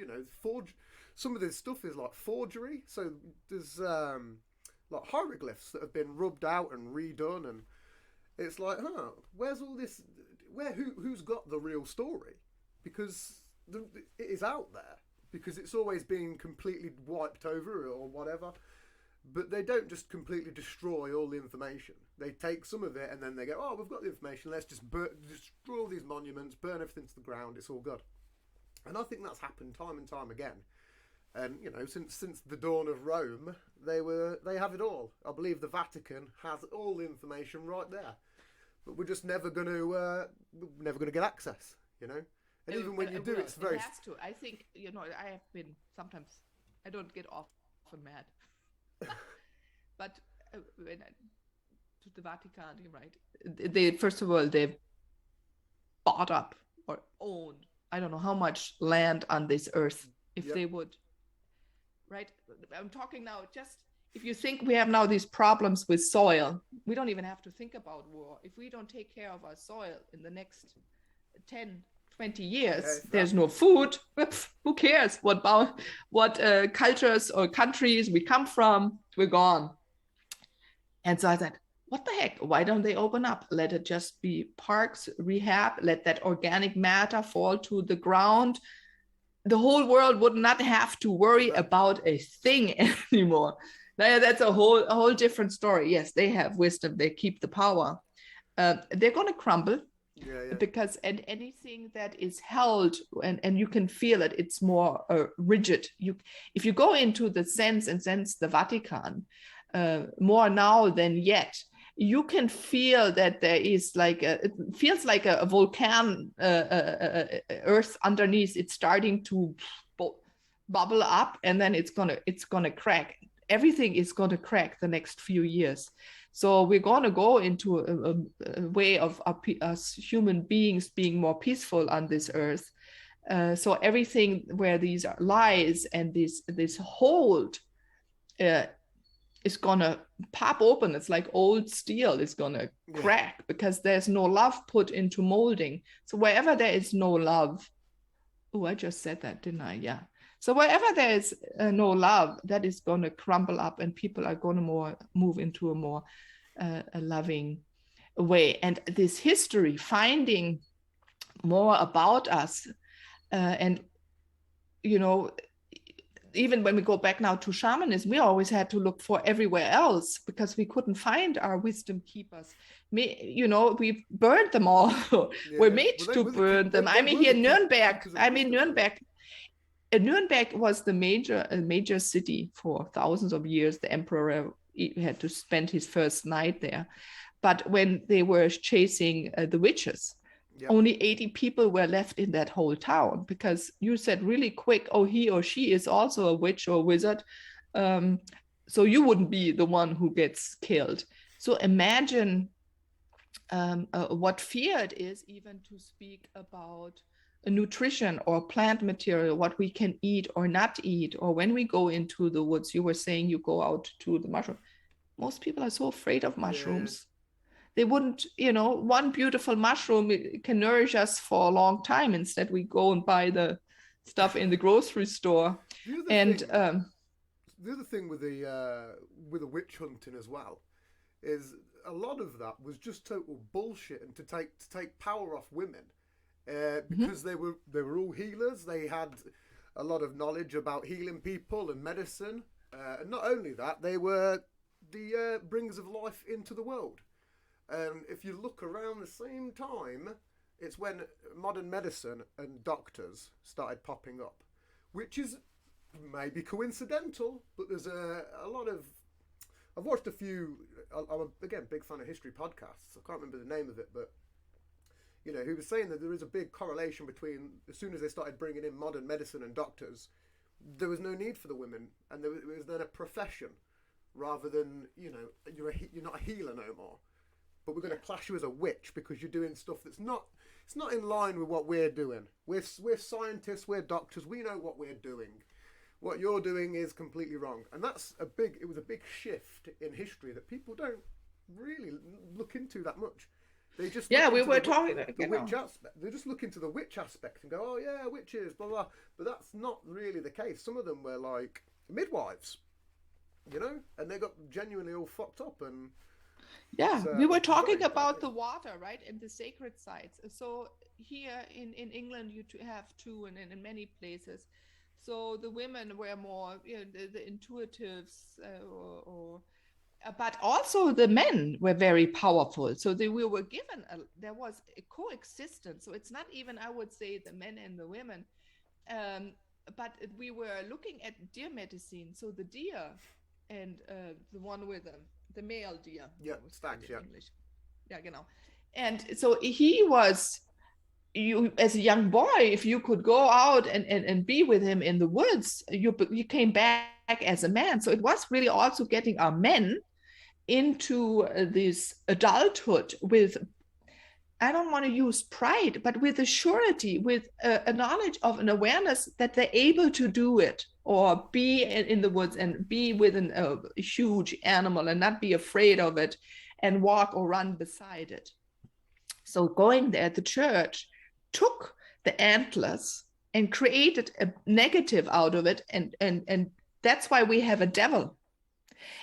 some of this stuff is like forgery. So there's like hieroglyphs that have been rubbed out and redone. And it's like, where's all this? Who's got the real story? Because it is out there. Because it's always been completely wiped over or whatever. But they don't just completely destroy all the information. They take some of it and then they go, oh, we've got the information, let's just destroy all these monuments, burn everything to the ground, it's all good. And I think that's happened time and time again. And, since the dawn of Rome, they have it all. I believe the Vatican has all the information right there. but we're just never going to get access, you know. And even when you do, it's very. It has to. I think, you know, I have been sometimes. I don't get often mad, but when to the Vatican, right? They first of all they bought up or owned I don't know how much land on this earth if they would, right? I'm talking now just if you think we have now these problems with soil, we don't even have to think about war. If we don't take care of our soil in the next 10, 20 years, there's no food. Who cares what cultures or countries we come from? We're gone. And so I said, what the heck? Why don't they open up? Let it just be parks, rehab, let that organic matter fall to the ground. The whole world would not have to worry about a thing anymore. Now, that's a whole different story. Yes, they have wisdom. They keep the power. They're going to crumble because anything that is held and you can feel it, it's more rigid. If you go into the sense the Vatican, more now than yet, you can feel that there is it feels like a volcano, earth underneath. It's starting to bubble up, and then it's gonna crack. Everything is gonna crack the next few years. So we're gonna go into a way of us human beings being more peaceful on this earth. So everything where these lies and this hold is gonna pop open. It's like old steel is gonna crack because there's no love put into molding. So wherever there is no love, I just said that, didn't I? Yeah. So wherever there is no love, that is gonna crumble up, and people are gonna move into a more a loving way. And this history, finding more about us, and you know. Even when we go back now to shamanism, we always had to look for everywhere else because we couldn't find our wisdom keepers. We burned them all. We're made to burn them. I'm here in Nuremberg. Nuremberg. Nuremberg was the major city for thousands of years. The emperor had to spend his first night there. But when they were chasing the witches, only 80 people were left in that whole town because you said really quick, oh, he or she is also a witch or wizard. So you wouldn't be the one who gets killed. So imagine what fear it is even to speak about nutrition or plant material, what we can eat or not eat, or when we go into the woods. You were saying you go out to the mushroom. Most people are so afraid of mushrooms. They wouldn't, one beautiful mushroom can nourish us for a long time. Instead, we go and buy the stuff in the grocery store. The other thing with the witch hunting as well is a lot of that was just total bullshit and to take power off women because they were all healers. They had a lot of knowledge about healing people and medicine, and not only that, they were the bringers of life into the world. If you look around the same time, it's when modern medicine and doctors started popping up, which is maybe coincidental, but there's a lot of... I've watched a few... I'm, again, big fan of history podcasts. I can't remember the name of it, but, he was saying that there is a big correlation between as soon as they started bringing in modern medicine and doctors, there was no need for the women, and it was then a profession rather than, you're not a healer no more. But we're going to class you as a witch because you're doing stuff it's not in line with what we're doing. We're scientists, we're doctors, we know what we're doing. What you're doing is completely wrong. And it was a big shift in history that people don't really look into that much. They just we were talking about the witch aspect. They just look into the witch aspect and go, oh yeah, witches, blah blah. But that's not really the case. Some of them were like midwives, and they got genuinely all fucked up and. We were talking about the water, right, and the sacred sites. So here in England, you have two, and in many places. So the women were more, the intuitives, but also the men were very powerful. So we were given, there was a coexistence. So it's not even, I would say, the men and the women, but we were looking at deer medicine. So the deer and the one with them. The male deer. Yeah, stags, yeah. English. Yeah, genau. And so he was, you as a young boy, if you could go out and be with him in the woods, you came back as a man. So it was really also getting our men into this adulthood with, I don't want to use pride, but with a surety, with a knowledge of an awareness that they're able to do it, or be in the woods and be with a huge animal and not be afraid of it and walk or run beside it. So going there, the church took the antlers and created a negative out of it. And that's why we have a devil.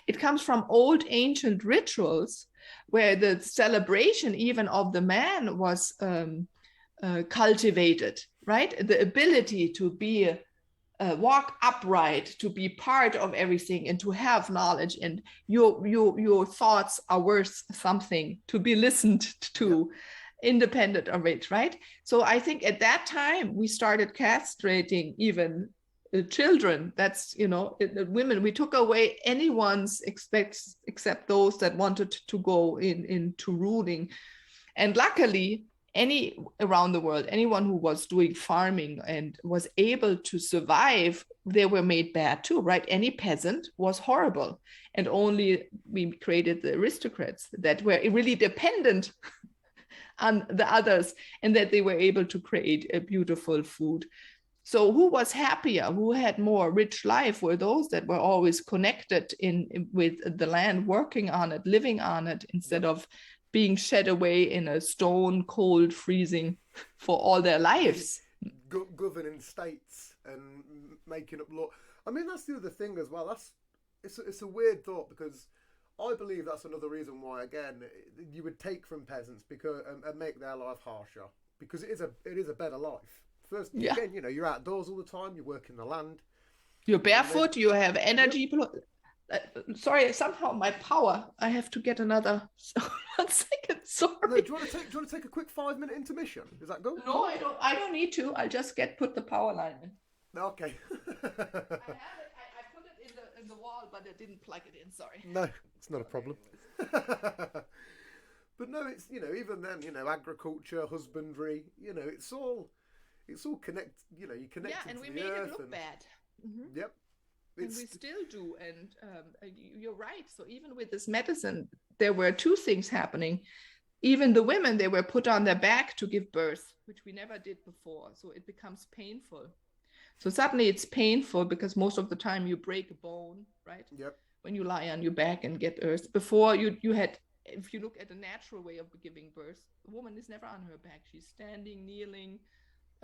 It comes from old ancient rituals where the celebration even of the man was cultivated, right? The ability to be walk upright, to be part of everything, and to have knowledge, and your thoughts are worth something to be listened to, independent of it, right? So I think at that time we started castrating even children. That's, women. We took away anyone's except those that wanted to go into ruling. And luckily, around the world, anyone who was doing farming and was able to survive, they were made bad too, right? Any peasant was horrible. And only we created the aristocrats that were really dependent on the others, and that they were able to create a beautiful food. So who was happier, who had more rich life, were those that were always connected with the land, working on it, living on it, instead of being shed away in a stone cold freezing for all their lives. Governing states and making up law. I mean, that's the other thing as well. It's a weird thought, because I believe that's another reason why, again, you would take from peasants because and make their life harsher, because it is a better life. First, again, you're outdoors all the time. You work in the land. You're barefoot. You have energy. Sorry, somehow my power. I have to get another. 1 second. Sorry. No, do you want to take a quick 5-minute intermission? Is that good? No, I don't need to. I'll just put the power line in. Okay. I have it. I put it in the wall, but I didn't plug it in. Sorry. No, it's not a problem. But no, it's even then, agriculture, husbandry, it's all connected. You connect. Yeah, and we to made the earth it look and, bad. Mm-hmm. Yep. And we still do. And you're right. So even with this medicine, there were two things happening. Even the women, they were put on their back to give birth, which we never did before. So it becomes painful. So suddenly it's painful because most of the time you break a bone, right? Yep. When you lie on your back and get birth. Before you had, if you look at the natural way of giving birth, the woman is never on her back. She's standing, kneeling.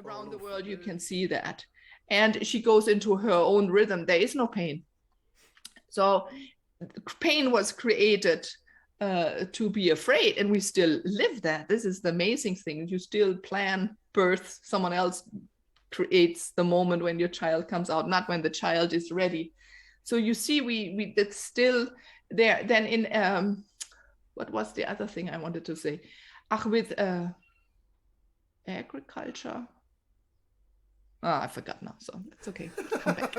Around the world, you can see that. And she goes into her own rhythm. There is no pain. So pain was created to be afraid, and we still live that. This is the amazing thing. You still plan birth. Someone else creates the moment when your child comes out, not when the child is ready. So you see, we that's still there. Then in what was the other thing I wanted to say? With agriculture. I forgot now, so it's okay. Come back.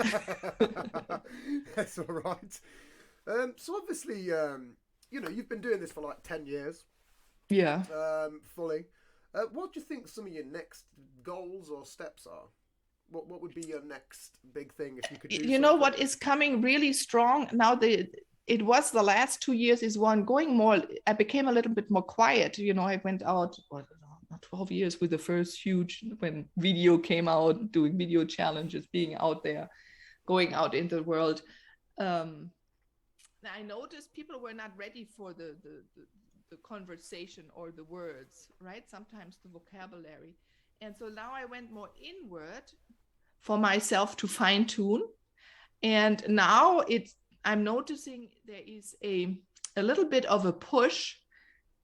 That's all right. So obviously, you've been doing this for like 10 years. Yeah. Fully. What do you think some of your next goals or steps are? What would be your next big thing if you could do something? What is coming really strong now? It was the last 2 years is one going more. I became a little bit more quiet. I went out 12 years with the first huge, when video came out, doing video challenges, being out there, going out in the world. I noticed people were not ready for the conversation or the words, right? Sometimes the vocabulary. And so now I went more inward for myself to fine tune. And now I'm noticing there is a little bit of a push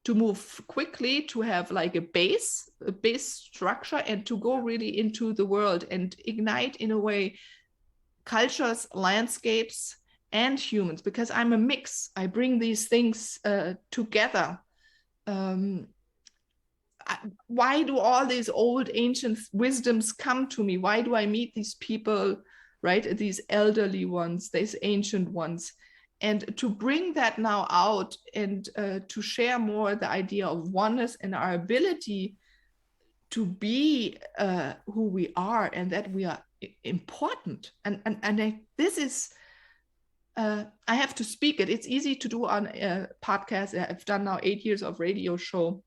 to move quickly, to have like a base structure, and to go really into the world and ignite, in a way, cultures, landscapes, and humans, because I'm a mix. I bring these things together. Why do all these old ancient wisdoms come to me? Why do I meet these people, right? These elderly ones, these ancient ones. And to bring that now out and to share more the idea of oneness and our ability to be who we are, and that we are important. And this is, I have to speak it. It's easy to do on a podcast. I've done now 8 years of radio show.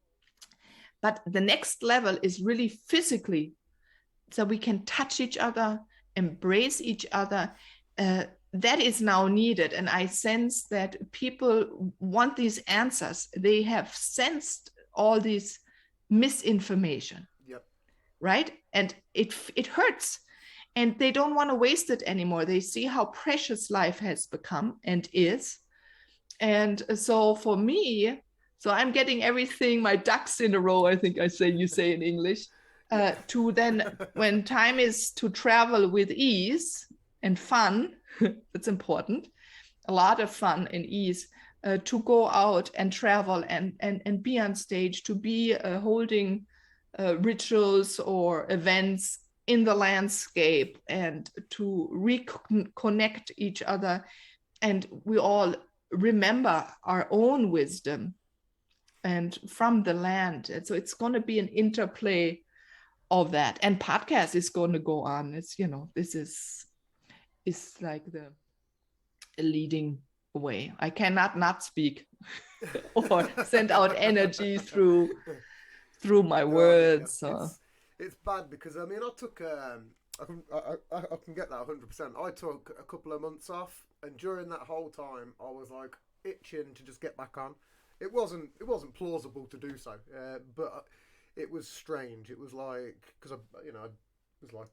But the next level is really physically, so we can touch each other, embrace each other. That is now needed. And I sense that people want these answers. They have sensed all this misinformation. Yep. Right? And it hurts. And they don't want to waste it anymore. They see how precious life has become and is. And so for me, so I'm getting everything, my ducks in a row, I think you say in English, to then, when time is to travel with ease and fun, that's important, a lot of fun and ease, to go out and travel and be on stage, to be holding rituals or events in the landscape, and to reconnect each other. And we all remember our own wisdom and from the land. And so it's going to be an interplay of that. And podcast is going to go on. It's, this is like the leading way. I cannot not speak or send out energy through my words. It's bad because I took I can get that 100%. I took a couple of months off, and during that whole time I was like itching to just get back on. It wasn't plausible to do so, but it was strange. It was like, because I was like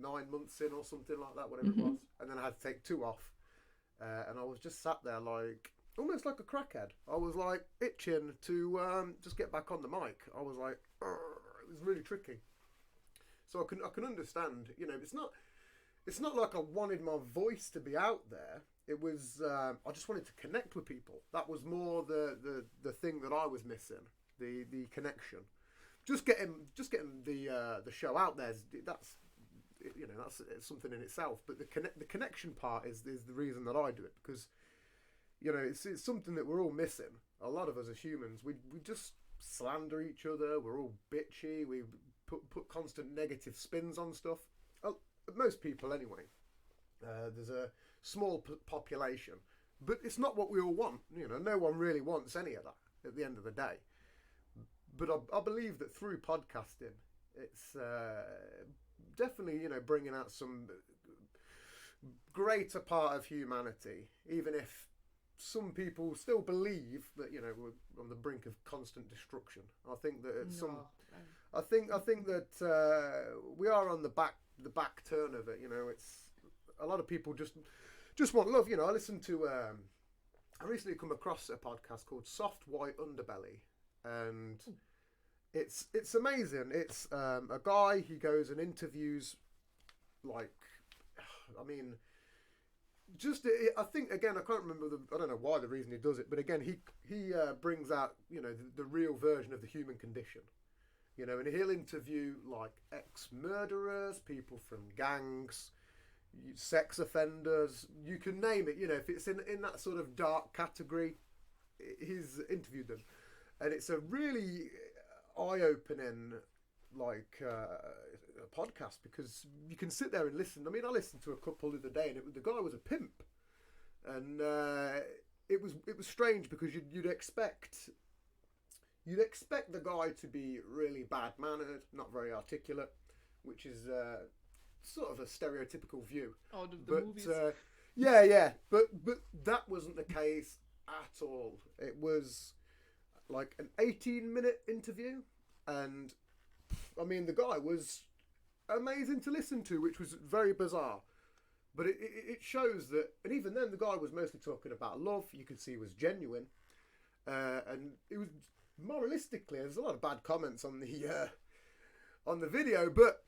9 months in or something like that, whatever it was, and then I had to take 2 off, and I was just sat there like almost like a crackhead. I was like itching to just get back on the mic. I was like, it was really tricky. So I can understand. It's not like I wanted my voice to be out there. It was I just wanted to connect with people. That was more the thing that I was missing, the connection. Just getting the show out there. That's something in itself. But the connection part is the reason that I do it, because it's something that we're all missing. A lot of us as humans, we just slander each other. We're all bitchy. We put constant negative spins on stuff. Most people anyway. There's a small population, but it's not what we all want. No one really wants any of that at the end of the day. But I believe that through podcasting, it's definitely bringing out some greater part of humanity, even if some people still believe that we're on the brink of constant destruction. I think that I think that we are on the back turn of it. It's a lot of people just want love. I listened to I recently come across a podcast called Soft White Underbelly, and it's amazing. It's a guy, he goes and interviews, like, I think, again, I can't remember I don't know why the reason he does it, but again, he brings out the real version of the human condition. And he'll interview like ex-murderers, people from gangs, sex offenders, you can name it. If it's in that sort of dark category, he's interviewed them, and it's a really eye-opening like podcast, because you can sit there and listen. I listened to a couple the other day, and the guy was a pimp, and it was strange, because you'd expect the guy to be really bad-mannered, not very articulate, which is sort of a stereotypical view. Oh, the movies. Yeah. But that wasn't the case at all. It was like an 18-minute interview, and the guy was amazing to listen to, which was very bizarre. But it shows that, and even then, the guy was mostly talking about love. You could see he was genuine, and it was moralistically. There's a lot of bad comments on the video, but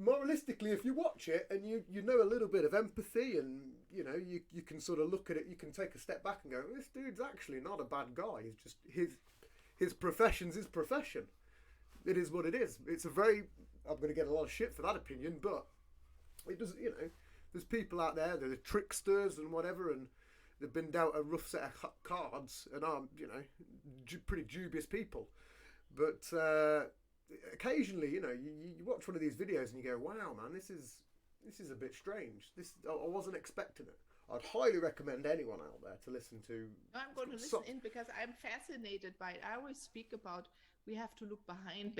moralistically, if you watch it and you know a little bit of empathy, and you can sort of look at it, you can take a step back and go, this dude's actually not a bad guy. He's just his profession's his profession. It is what it is. It's I'm going to get a lot of shit for that opinion, but it does. There's people out there, they're the tricksters and whatever, and they've been dealt a rough set of cards and are, pretty dubious people. But occasionally, you watch one of these videos and you go, "Wow, man, this is a bit strange. I wasn't expecting it." I'd highly recommend anyone out there to listen to. I'm going to listen in because I'm fascinated by it. I always speak about we have to look behind.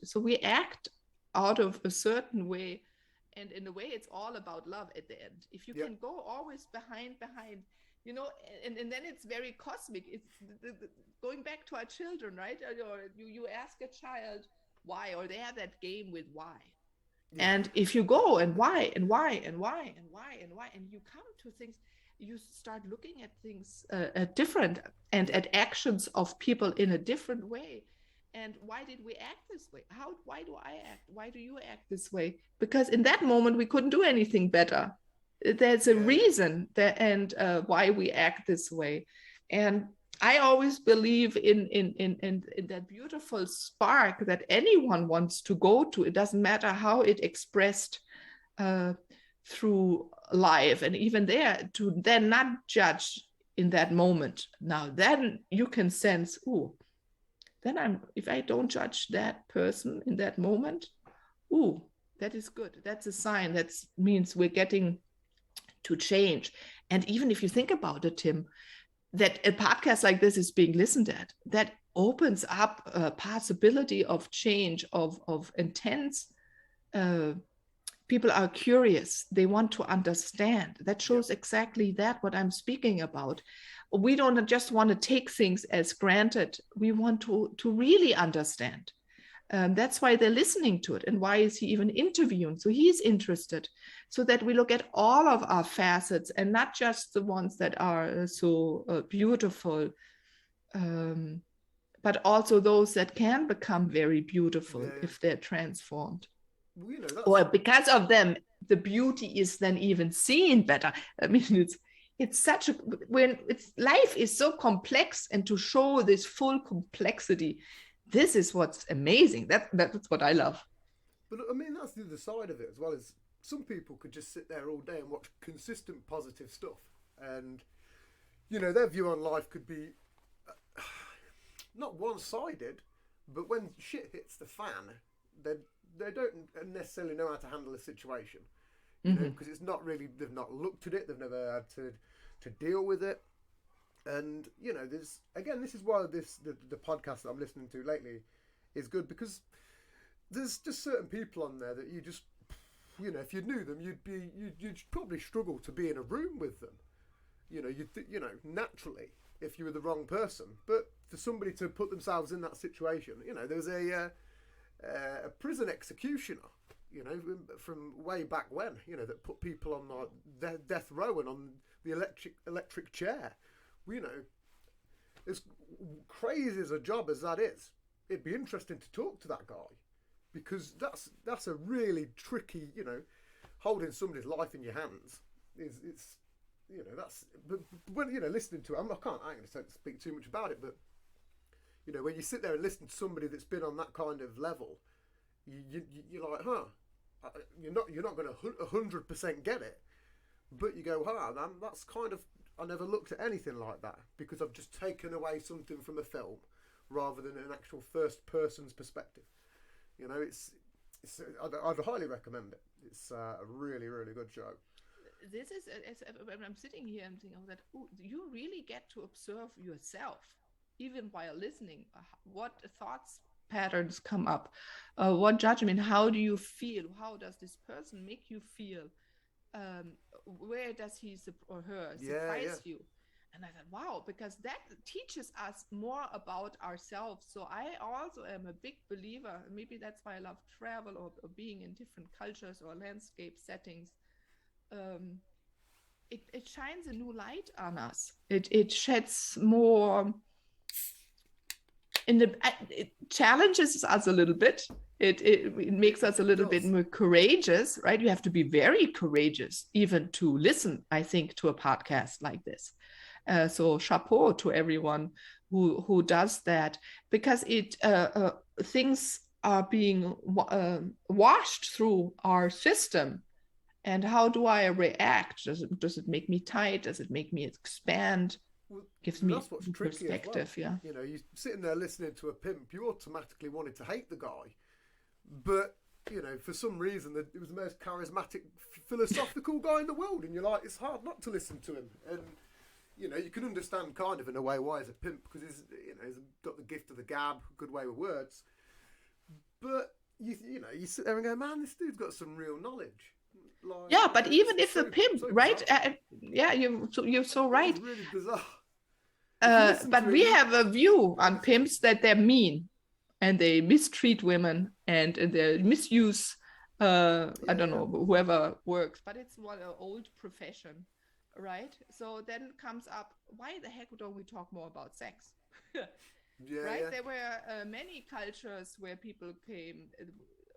So we act out of a certain way, and in a way, it's all about love at the end. If you can go always behind, and then it's very cosmic. It's going back to our children, right? Or you ask a child why, or they have that game with why. Yeah. And if you go and why, and you come to things, you start looking at things different and at actions of people in a different way. And why did we act this way? Why do I act? Why do you act this way? Because in that moment, we couldn't do anything better. There's a reason and why we act this way. And I always believe in that beautiful spark that anyone wants to go to. It doesn't matter how it expressed through life, and even there to then not judge in that moment. Now, then you can sense, if I don't judge that person in that moment, that is good. That's a sign. That means we're getting to change. And even if you think about it, Tim, that a podcast like this is being listened at, that opens up a possibility of change, of intense. People are curious. They want to understand. That shows exactly what I'm speaking about. We don't just want to take things as granted. We want to really understand. That's why they're listening to it. And why is he even interviewing? So he's interested, so that we look at all of our facets and not just the ones that are so beautiful, but also those that can become very beautiful if they're transformed. Or because of them, the beauty is then even seen better. I mean, it's such life is so complex, and to show this full complexity, this is what's amazing. That's what I love. But I mean, that's the other side of it as well. Is some people could just sit there all day and watch consistent positive stuff, and their view on life could be not one-sided, but when shit hits the fan, they don't necessarily know how to handle a situation, because it's not really, they've not looked at it, they've never had to deal with it. And this is why the podcast that I'm listening to lately is good, because there's just certain people on there that you just, if you knew them, you'd probably struggle to be in a room with them. Naturally, if you were the wrong person. But for somebody to put themselves in that situation, there was a prison executioner, from way back when, that put people on death row and on the electric chair. As crazy as a job as that is, it'd be interesting to talk to that guy, because that's a really tricky, holding somebody's life in your hands but when listening to it, I'm not going to speak too much about it, but when you sit there and listen to somebody that's been on that kind of level, you're like, you're not going to 100% get it, but you go, man, that's kind of, I never looked at anything like that, because I've just taken away something from a film rather than an actual first person's perspective. I'd highly recommend it. It's a really, really good show. This is, when I'm sitting here and thinking that, you really get to observe yourself, even while listening, what thoughts patterns come up, what judgment, how do you feel, how does this person make you feel, where does he or her surprise you? And I thought, wow, because that teaches us more about ourselves. So I also am a big believer, maybe that's why I love travel or being in different cultures or landscape settings. It shines a new light on us. It sheds more, it challenges us a little bit. It makes us a little bit more courageous, right? You have to be very courageous even to listen, I think, to a podcast like this. So chapeau to everyone who does that, because things are being washed through our system And how do I react? Does it make me tight? Does it make me expand? Well, Gives me that's what's tricky as well. perspective. Yeah. You know, you're sitting there listening to a pimp, you automatically wanted to hate the guy, but you know, for some reason, it was the most charismatic, philosophical guy in the world, and you're like, it's hard not to listen to him. And you know, you can understand kind of in a way why he's a pimp, because he's got the gift of the gab, good way with words. But you know, you sit there and go, man, this dude's got some real knowledge. Like, Yeah, but even if so, the pimp, so right? bizarre. Yeah, you're so right. It's really bizarre. Listen But to we it, have a view on pimps that they're mean and they mistreat women and they misuse, I don't know, whoever works. But it's what an old profession, right? So then comes up, why the heck don't we talk more about sex? Yeah, Right? yeah. There were many cultures where people came,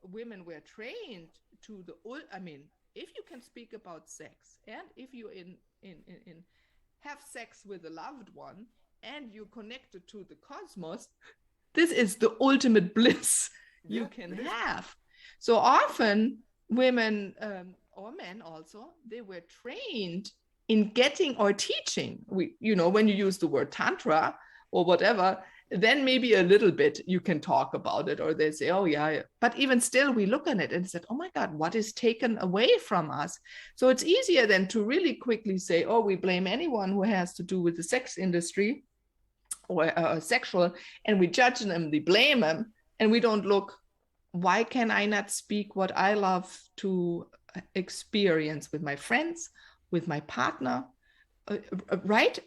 women were trained to the, I mean, if you can speak about sex and if you in have sex with a loved one and you connected to the cosmos, this is the ultimate bliss you Yeah, can it is. have. So often women or men also, they were trained in getting or teaching. You know, when you use the word tantra or whatever, then maybe a little bit you can talk about it, or they say, oh yeah, but even still we look at it and said, oh my God, what is taken away from us? So it's easier than to really quickly say, oh, we blame anyone who has to do with the sex industry or sexual, and we judge them, we blame them, and we don't look, why can I not speak what I love to experience with my friends, with my partner? Right?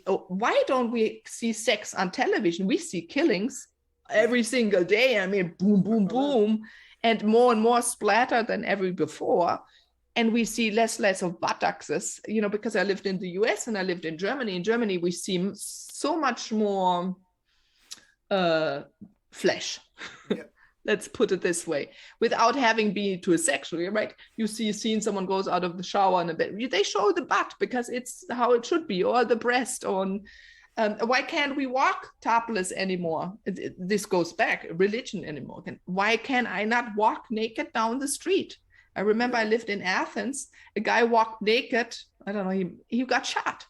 Why don't we see sex on television? We see killings every single day. I mean, boom, boom, boom, and more splatter than ever before. And we see less of buttocks, you know, because I lived in the US and I lived in Germany. In Germany, we see so much more flesh. Yeah. Let's put it this way, without having been to a sexual, right? You see a scene, someone goes out of the shower in a bed. They show the butt because it's how it should be, or the breast. Why can't we walk topless anymore? This goes back, religion anymore. Why can I not walk naked down the street? I remember I lived in Athens. A guy walked naked. I don't know, he got shot.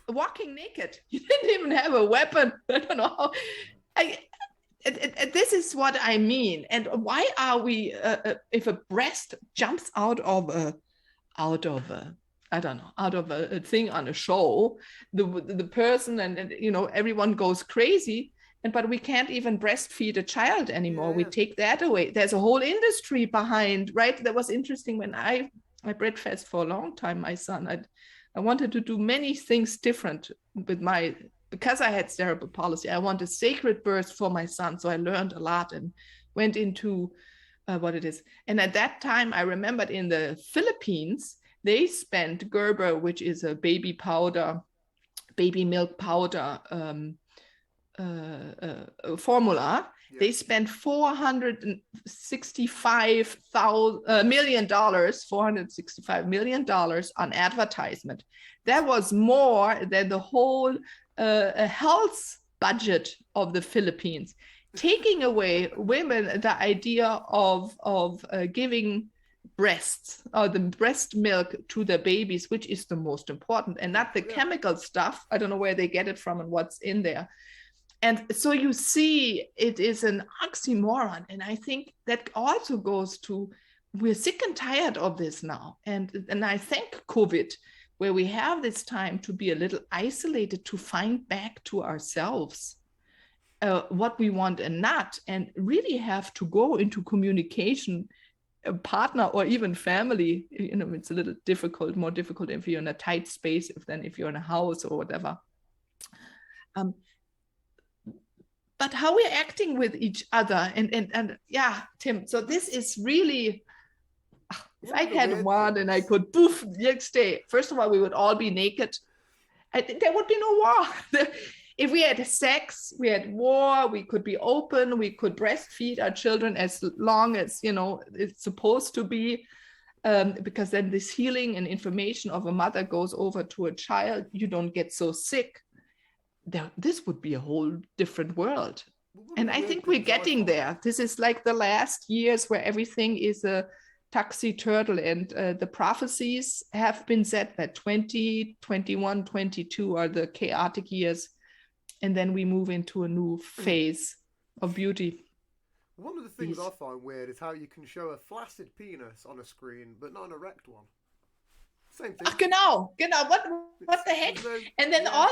Walking naked. He didn't even have a weapon. I don't know how. This is what I mean. And why are we, if a breast jumps out of a thing on a show, the person and you know, everyone goes crazy. But we can't even breastfeed a child anymore. We take that away. There's a whole industry behind, right? That was interesting when I breastfed for a long time, my son. I wanted to do many things different with because I had cerebral palsy. I wanted sacred birth for my son. So I learned a lot and went into what it is. And at that time, I remembered in the Philippines, they spent Gerber, which is a baby milk powder formula. Yeah. They spent $465 million on advertisement. That was more than the whole health budget of the Philippines. Taking away women the idea of giving breasts or the breast milk to the babies, which is the most important, and not the chemical stuff. I don't know where they get it from and what's in there. And so you see, it is an oxymoron. And I think that also goes to, we're sick and tired of this now. And I thank COVID, where we have this time to be a little isolated, to find back to ourselves what we want and not, and really have to go into communication, a partner or even family. You know, it's a little difficult, more difficult if you're in a tight space than if you're in a house or whatever. But how we're acting with each other, and yeah, Tim. So this is really, if I had one and I could poof next day, first of all, we would all be naked. There would be no war. If we had sex, we had war, we could be open, we could breastfeed our children as long as, you know, it's supposed to be, because then this healing and information of a mother goes over to a child. You don't get so sick. This would be a whole different world. And I think we're getting there. This is like the last years where everything is a taxi turtle, and the prophecies have been said that 20, 21, 22 are the chaotic years, and then we move into a new phase of beauty. One of the things I find weird is how you can show a flaccid penis on a screen, but not an erect one. Same thing. Ach, genau. What the heck? No, and then all.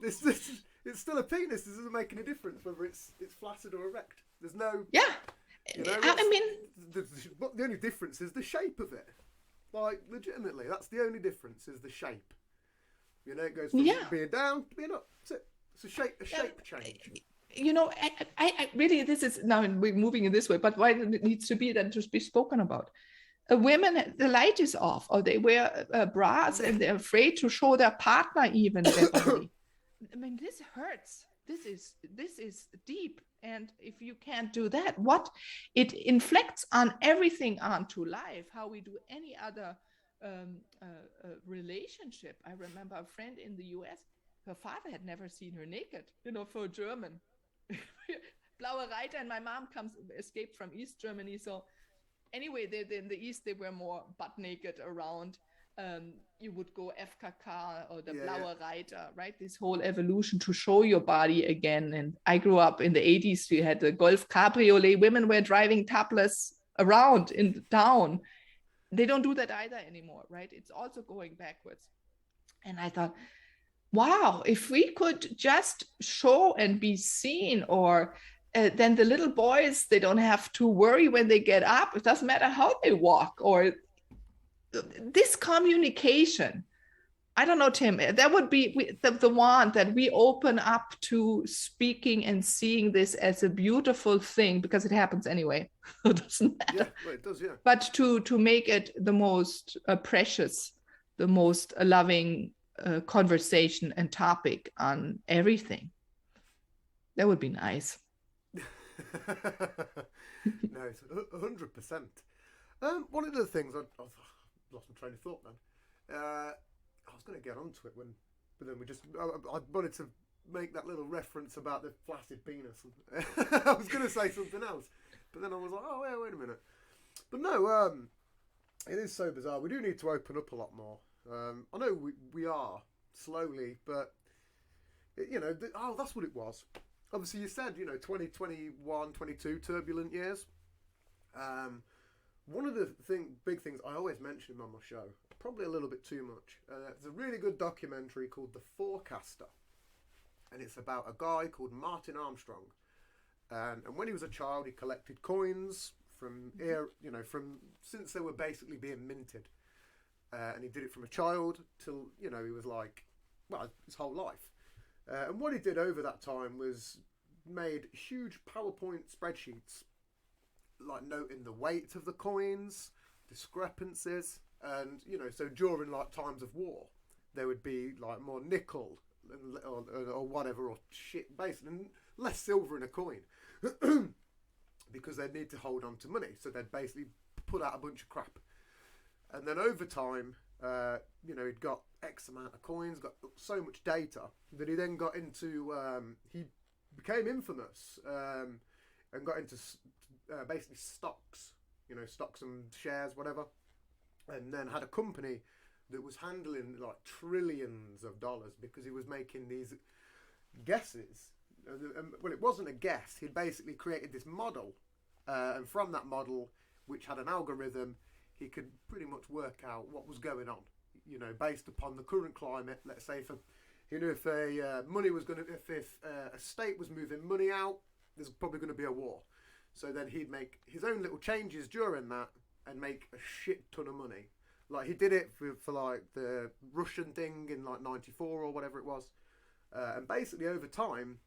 It's still a penis. This doesn't make any difference whether it's flaccid or erect. There's no. Yeah. You know, I mean, the only difference is the shape of it. Like, legitimately, that's the only difference is the shape. You know, it goes from being down to being up. That's it. It's a shape change. You know, I really, this is now we're moving in this way, but why it needs to be then to be spoken about. Women, the light is off, or they wear bras and they're afraid to show their partner even their body. I mean, this hurts. This is deep. And if you can't do that, what it inflects on everything onto life, how we do any other relationship. I remember a friend in the US, her father had never seen her naked, you know, for a German. Blaue Reiter, and my mom escaped from East Germany. So anyway, in the East, they were more butt naked around. You would go FKK or the Blaue Reiter, right? This whole evolution to show your body again. And I grew up in the 80s. We had the Golf Cabriolet. Women were driving topless around in town. They don't do that either anymore, right? It's also going backwards. And I thought, wow, if we could just show and be seen, or then the little boys, they don't have to worry when they get up. It doesn't matter how they walk, or this communication. I don't know, Tim, that would be the one that we open up to speaking and seeing this as a beautiful thing, because it happens anyway. It doesn't matter. Yeah, well, it does, yeah. But to make it the most precious, the most loving conversation and topic on everything. That would be nice. No, it's 100%. One of the things I've lost my train of thought then. I was going to get onto it but then I wanted to make that little reference about the flaccid penis. I was going to say something else, but then I was like, oh, wait a minute. But no, it is so bizarre. We do need to open up a lot more. I know we are slowly, but that's what it was. Obviously, you said 2021, 22 turbulent years. One of the big things I always mention on my show, probably a little bit too much. It's a really good documentary called The Forecaster, and it's about a guy called Martin Armstrong. And when he was a child, he collected coins from since they were basically being minted. And he did it from a child till, he was his whole life. And what he did over that time was made huge PowerPoint spreadsheets, like noting the weight of the coins, discrepancies, and, so during times of war, there would be more nickel or whatever, or shit, basically, and less silver in a coin. Because they'd need to hold on to money. So they'd basically put out a bunch of crap. And then over time, he'd got X amount of coins, got so much data that he then got into, he became infamous and got into basically stocks, stocks and shares, whatever. And then had a company that was handling trillions of dollars because he was making these guesses. Well, it wasn't a guess. He'd basically created this model. And from that model, which had an algorithm, he could pretty much work out what was going on, based upon the current climate. Let's say if a state was moving money out, there's probably going to be a war. So then he'd make his own little changes during that and make a shit ton of money. Like he did it for the Russian thing in 94 or whatever it was. And basically over time,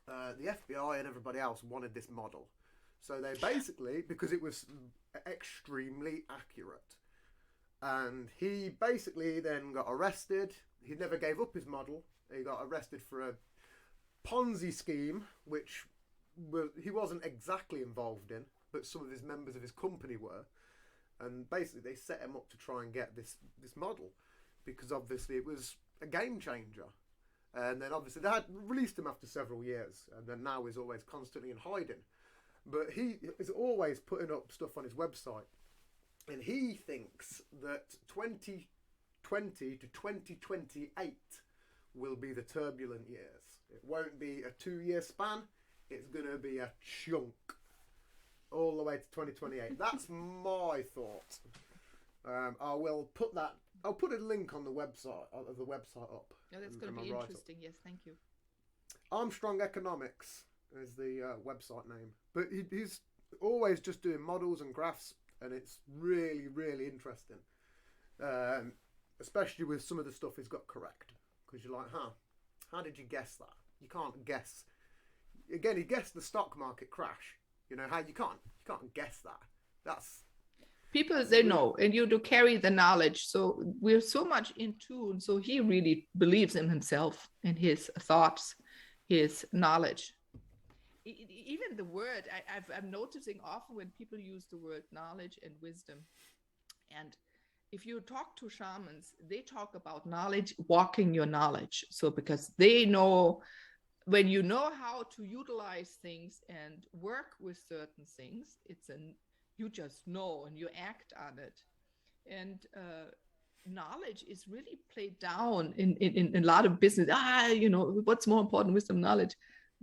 the FBI and everybody else wanted this model. So they basically, because it was extremely accurate, and he basically then got arrested. He never gave up his model. He got arrested for a Ponzi scheme, which he wasn't exactly involved in, but some of his members of his company were. And basically they set him up to try and get this model, because obviously it was a game changer. And then obviously they had released him after several years, and then now he's always constantly in hiding. but he is always putting up stuff on his website, and he thinks that 2020 to 2028 will be the turbulent years. It won't be a 2-year span. It's going to be a chunk all the way to 2028. That's my thought. I will put that. I'll put a link on the website up. Yeah, that's going to be interesting. Yes, thank you. Armstrong Economics is the website name, but he's always just doing models and graphs, and it's really, really interesting. Especially with some of the stuff he's got correct, because you're like, how did you guess that? You can't guess. Again, he guessed the stock market crash. You know how you can't guess that. That's people, they know, and you do carry the knowledge. So we're so much in tune. So he really believes in himself and his thoughts, his knowledge. Even the word, I'm noticing often when people use the word knowledge and wisdom. And if you talk to shamans, they talk about knowledge, walking your knowledge. So because they know, when you know how to utilize things and work with certain things, you just know and you act on it. And knowledge is really played down in a lot of business. What's more important, wisdom, knowledge?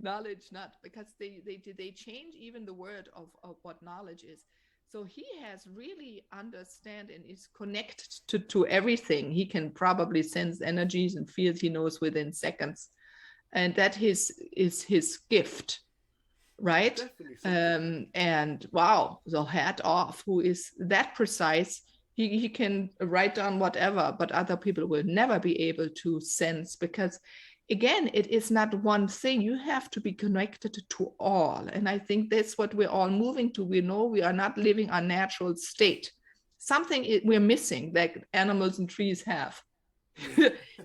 Knowledge, not, because they change even the word of what knowledge is. So he has really understand and is connected to everything. He can probably sense energies and fields he knows within seconds. And that is his gift, right? And wow, so hat off, who is that precise. He can write down whatever, but other people will never be able to sense, because again, it is not one thing. You have to be connected to all. And I think that's what we're all moving to. We know we are not living our natural state. Something we're missing, like animals and trees have.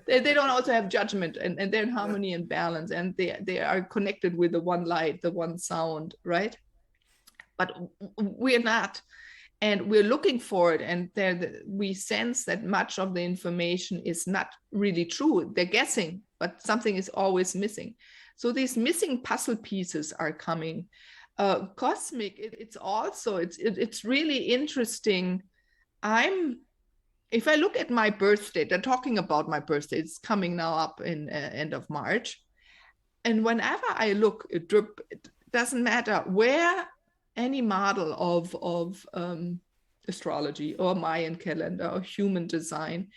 they don't also have judgment, and they're in harmony and balance, and they are connected with the one light, the one sound, right? But we're not. And we're looking for it, and we sense that much of the information is not really true. They're guessing, but something is always missing. So these missing puzzle pieces are coming. Cosmic, it's really interesting. If I look at my birthday, they're talking about my birthday. It's coming now up in end of March, and whenever I look, it doesn't matter where. Any model of astrology or Mayan calendar or human design,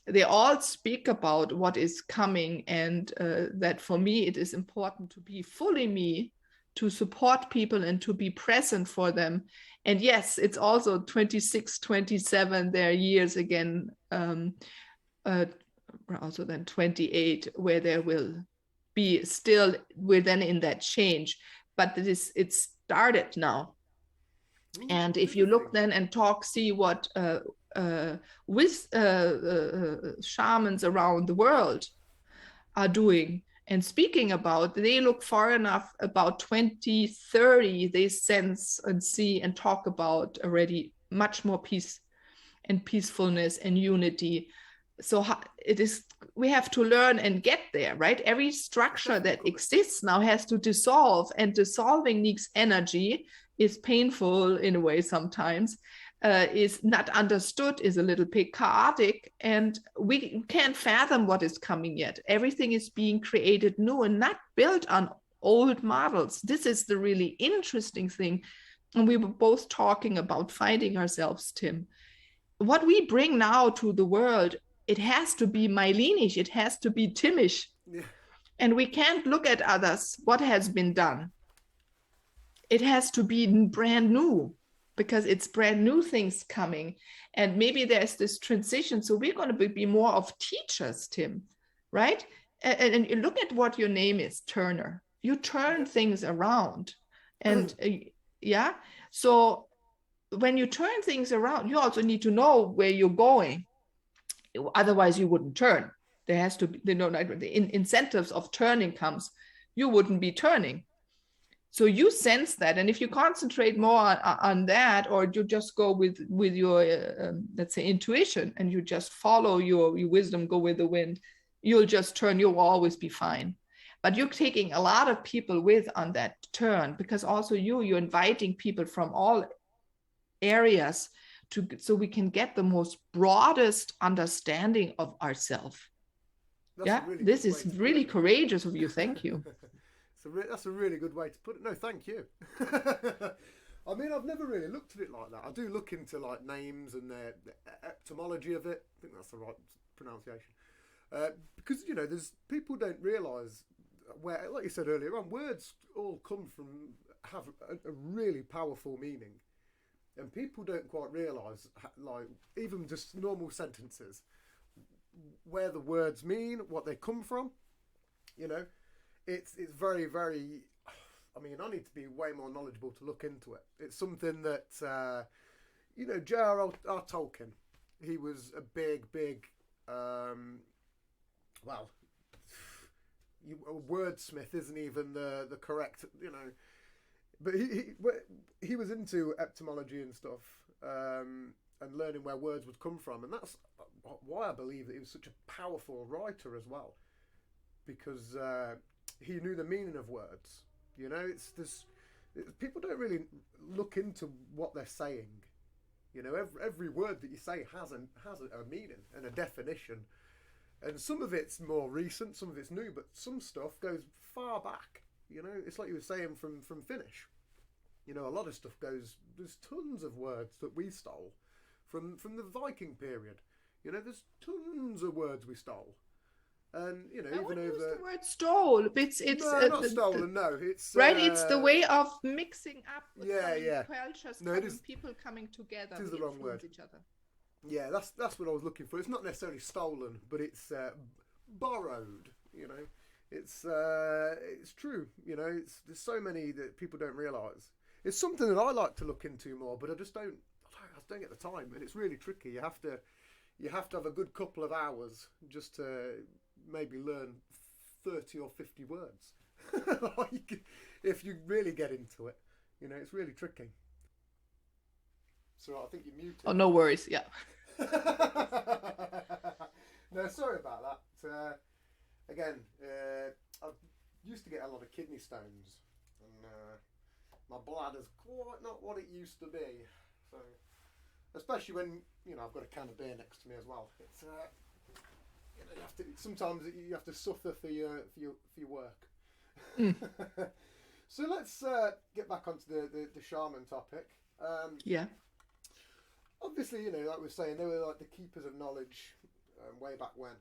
they all speak about what is coming, and that for me, it is important to be fully me, to support people and to be present for them. And yes, it's also 26, 27, their years again, also then 28, where there will be still, we're then in that change. But it's started now. And if you look then and see what with shamans around the world are doing and speaking about, they look far enough, about 2030, they sense and see and talk about already much more peace and peacefulness and unity. So we have to learn and get there, right? Every structure that exists now has to dissolve, and dissolving needs energy, is painful in a way sometimes, is not understood, is a little bit chaotic, and we can't fathom what is coming yet. Everything is being created new and not built on old models. This is the really interesting thing. And we were both talking about finding ourselves, Tim. What we bring now to the world, it has to be Meilinish, it has to be Timish. Yeah. And we can't look at others, what has been done. It has to be brand new, because it's brand new things coming. And maybe there's this transition. So we're going to be more of teachers, Tim, right? And look at what your name is, Turner. You turn things around. And yeah, so when you turn things around, you also need to know where you're going. Otherwise, you wouldn't turn. There has to be, the incentives of turning comes, you wouldn't be turning. So you sense that, and if you concentrate more on that, or you just go with your, let's say, intuition, and you just follow your wisdom, go with the wind, you'll just turn, you'll always be fine. But you're taking a lot of people with on that turn, because also you're inviting people from all areas so we can get the most broadest understanding of ourselves. Yeah, really this is really courageous of you. Thank you. That's a really good way to put it. No, thank you. I mean, I've never really looked at it like that. I do look into like names and the etymology of it. I think that's the right pronunciation. Because, you know, there's people don't realise where, like you said earlier on, words all have a really powerful meaning. And people don't quite realise, like, even just normal sentences, where the words mean, what they come from. You know, it's very, very... I mean, I need to be way more knowledgeable to look into it. It's something that, you know, J.R.R. Tolkien, he was a big, well, a wordsmith isn't even the correct, you know, but he was into etymology and stuff, and learning where words would come from, and that's why I believe that he was such a powerful writer as well, because he knew the meaning of words. You know, people don't really look into what they're saying. You know, every word that you say has a meaning and a definition. And some of it's more recent, some of it's new, but some stuff goes far back. You know, it's like you were saying from Finnish. You know, a lot of stuff there's tons of words that we stole from the Viking period. You know, there's tons of words we stole. And, you know, I even use over... the word stole. It's no, not stolen, no. It's... Right, it's the way of mixing up cultures, people coming together. It is the wrong word. Each other. Yeah, that's what I was looking for. It's not necessarily stolen, but it's borrowed. You know, it's true. You know, there's so many that people don't realise. It's something that I like to look into more, but I just don't get the time, and it's really tricky. You have to have a good couple of hours just to maybe learn 30 or 50 words. Like, if you really get into it, you know, it's really tricky. So I think you're muted. Oh, no worries. Yeah. No, sorry about that. Again, I used to get a lot of kidney stones, and my bladder's quite not what it used to be. So, especially when, you know, I've got a can of beer next to me as well. It's you know, sometimes you have to suffer for your work. Mm. So let's get back onto the shaman topic. Yeah. Obviously, you know, like we were saying, they were like the keepers of knowledge way back when.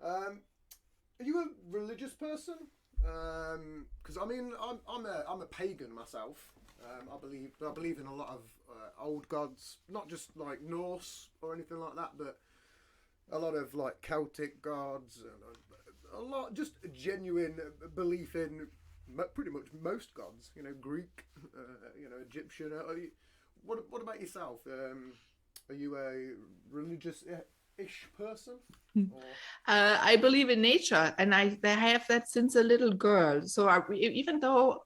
Are you a religious person? Because I mean, I'm a pagan myself. I believe in a lot of old gods, not just like Norse or anything like that, but a lot of like Celtic gods, and a lot just a genuine belief in pretty much most gods. You know, Greek, you know, Egyptian. What about yourself? Are you a religious-ish person? I believe in nature, and I have that since a little girl. So even though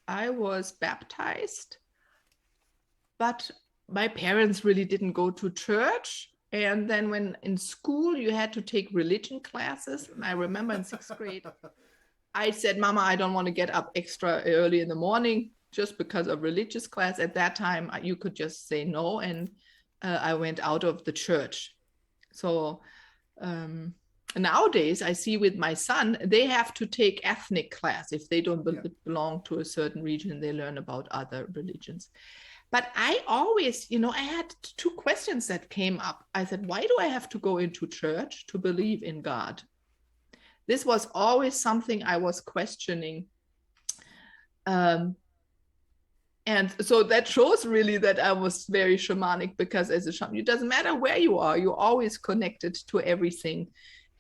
I was baptized, but my parents really didn't go to church. And then when in school you had to take religion classes, and I remember in 6th grade, I said, Mama, I don't want to get up extra early in the morning just because of religious class. At that time, you could just say no, and I went out of the church. So nowadays I see with my son, they have to take ethnic class. If they don't belong to a certain region, they learn about other religions. But I always, you know, I had 2 questions that came up. I said, why do I have to go into church to believe in God? This was always something I was questioning. And so that shows really that I was very shamanic, because as a shaman, it doesn't matter where you are, you're always connected to everything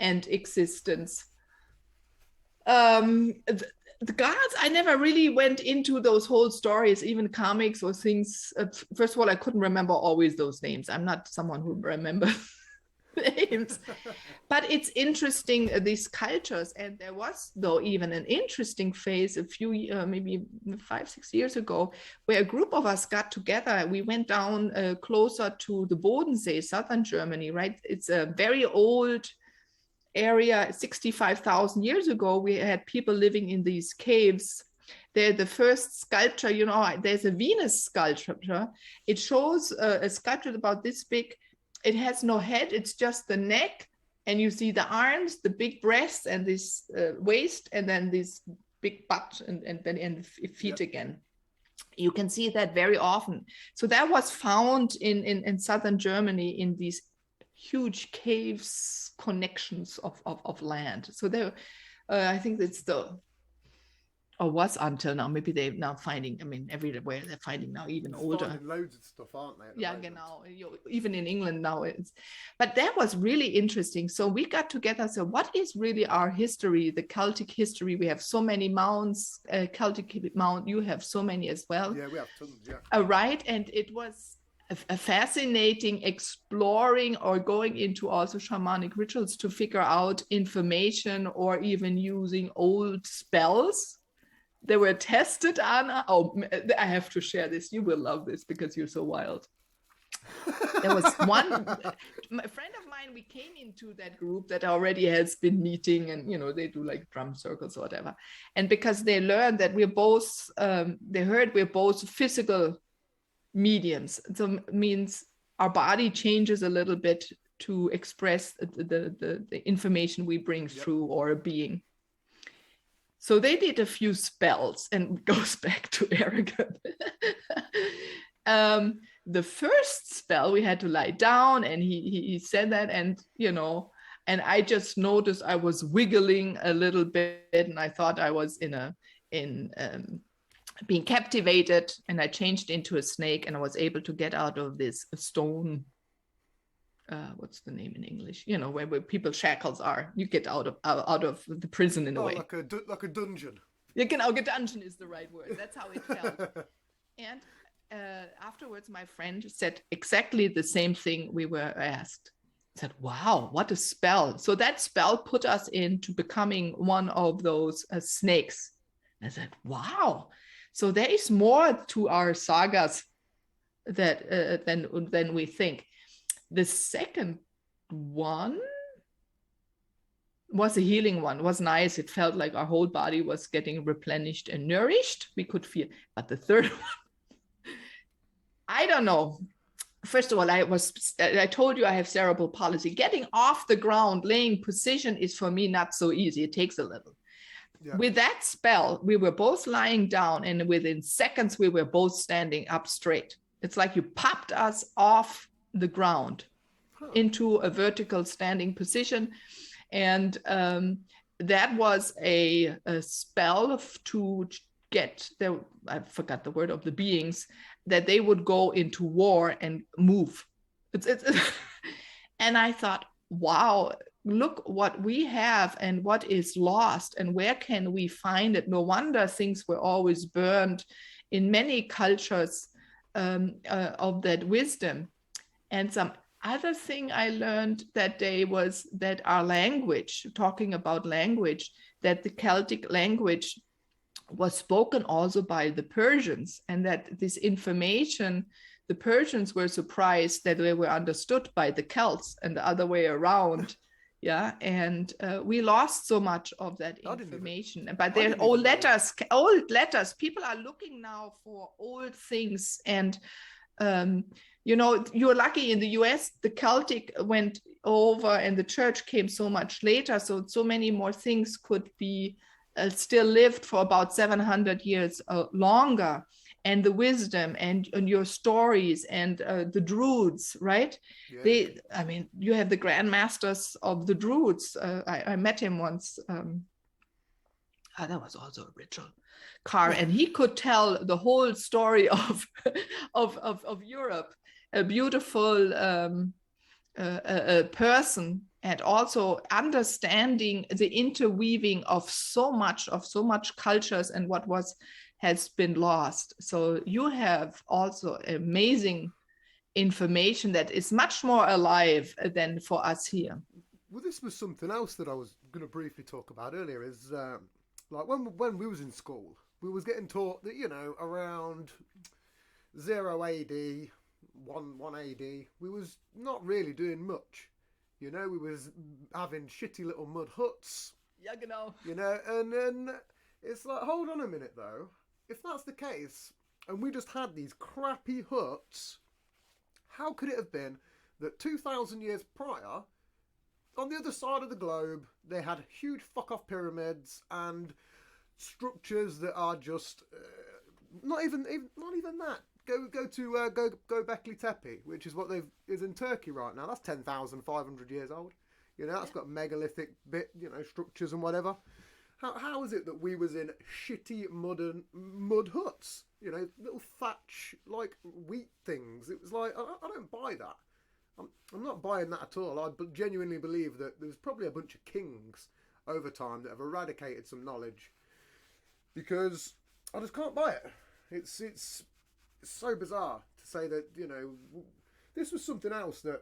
and existence. The gods, I never really went into those whole stories, even comics or things. First of all, I couldn't remember always those names. I'm not someone who remembers names. But it's interesting, these cultures. And there was, though, even an interesting phase a few, maybe 5-6 years ago, where a group of us got together. We went down closer to the Bodensee, southern Germany, right? It's a very old area 65,000 years ago, we had people living in these caves. They're the first sculpture, you know, there's a Venus sculpture. It shows a sculpture about this big. It has no head, it's just the neck. And you see the arms, the big breasts, and this waist, and then this big butt, and then feet again. You can see that very often. So that was found in southern Germany in these huge caves connections of land. So there, I think it's or was until now. Maybe they're now finding, I mean, everywhere they're finding now even older. Finding loads of stuff, aren't they? Yeah, genau. Even in England now. But that was really interesting. So we got together. So what is really our history, the Celtic history? We have so many mounds, Celtic mound. You have so many as well. Yeah, we have tons, yeah. Right. And it was a fascinating exploring or going into also shamanic rituals to figure out information or even using old spells. They were tested, Anna. Oh, I have to share this. You will love this because you're so wild. There was one a friend of mine, we came into that group that already has been meeting, and, you know, they do like drum circles or whatever. And because they learned that we're both, they heard we're both physical mediums. So it means our body changes a little bit to express the information we bring through or a being. So they did a few spells, and it goes back to ehlke. The first spell, we had to lie down, and he said that, and, you know, and I just noticed I was wiggling a little bit, and I thought I was being captivated, and I changed into a snake, and I was able to get out of this stone. What's the name in English? You know, where people shackles are. You get out of the prison in a way. Like a dungeon. Yeah, genau, dungeon is the right word. That's how it felt. And afterwards, my friend said exactly the same thing we were asked. Said, "Wow, what a spell!" So that spell put us into becoming one of those snakes. And I said, "Wow!" So there is more to our sagas that than we think. The second one was a healing one. It was nice. It felt like our whole body was getting replenished and nourished. We could feel. But the third one, I don't know. First of all, I told you I have cerebral palsy. Getting off the ground, laying position is for me not so easy. It takes a little. Yeah. With that spell, we were both lying down, and within seconds, we were both standing up straight. It's like you popped us off the ground into a vertical standing position. And that was a spell to get I forgot the word of the beings, that they would go into war and move. And I thought, wow, look what we have and what is lost, and where can we find it? No wonder things were always burned in many cultures of that wisdom. And some other thing I learned that day was that our language, talking about language, that the Celtic language was spoken also by the Persians, and that this information, the Persians were surprised that they were understood by the Celts and the other way around. Yeah, and we lost so much of that information. But they're old letters. People are looking now for old things, and you know, you're lucky in the US, the Celtic went over and the church came so much later. So many more things could be still lived for about 700 years longer. And the wisdom and your stories and the Druids, right? Yeah. I mean, you have the grandmasters of the Druids. I met him once. That was also a ritual car, and he could tell the whole story of Europe. A beautiful person, and also understanding the interweaving of so much cultures and what has been lost. So you have also amazing information that is much more alive than for us here. Well, this was something else that I was going to briefly talk about earlier. Is like when we was in school, we was getting taught that, you know, around 0 AD. 1 AD, we was not really doing much. You know, we was having shitty little mud huts. Yeah, genau. You know, and it's like, hold on a minute though. If that's the case, and we just had these crappy huts, how could it have been that 2,000 years prior, on the other side of the globe, they had huge fuck-off pyramids and structures that are just not even that. Go to Göbekli Tepe, which is what is in Turkey right now. That's 10,500 years old. You know, that's got megalithic structures and whatever. How is it that we was in shitty mud huts? You know, little thatch like wheat things. It was like I don't buy that. I'm not buying that at all. I genuinely believe that there's probably a bunch of kings over time that have eradicated some knowledge, because I just can't buy it. It's so bizarre to say that, you know, this was something else that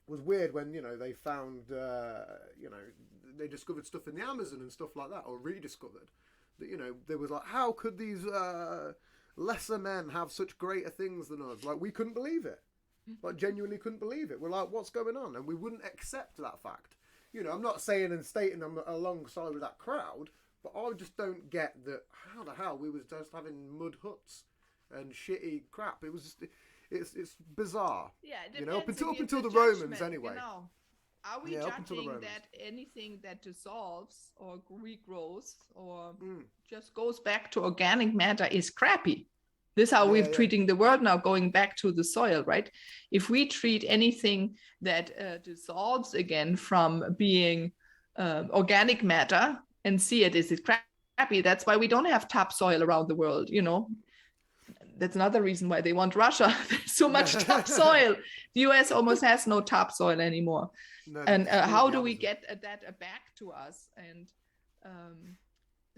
was weird when, you know, they found, they discovered stuff in the Amazon and stuff like that, or rediscovered that, you know, there was like, how could these lesser men have such greater things than us? Like, we couldn't believe it. Like, genuinely couldn't believe it. We're like, what's going on? And we wouldn't accept that fact. You know, I'm not saying and stating I'm alongside with that crowd, but I just don't get that. How the hell we was just having mud huts and shitty crap? It was just, it's bizarre. Yeah, it you know, depends up again until the the Romans judgment, anyway. Genau. Are we Yeah, up until the judging Romans. that anything that dissolves or regrows or just goes back to organic matter is crappy? This is how we're treating the world now, going back to the soil, right? If we treat anything that dissolves again from being organic matter and see it as crappy, that's why we don't have topsoil around the world, you know. That's another reason why they want Russia. There's so much topsoil. The US almost has no topsoil anymore. No, And how do we get that back to us? And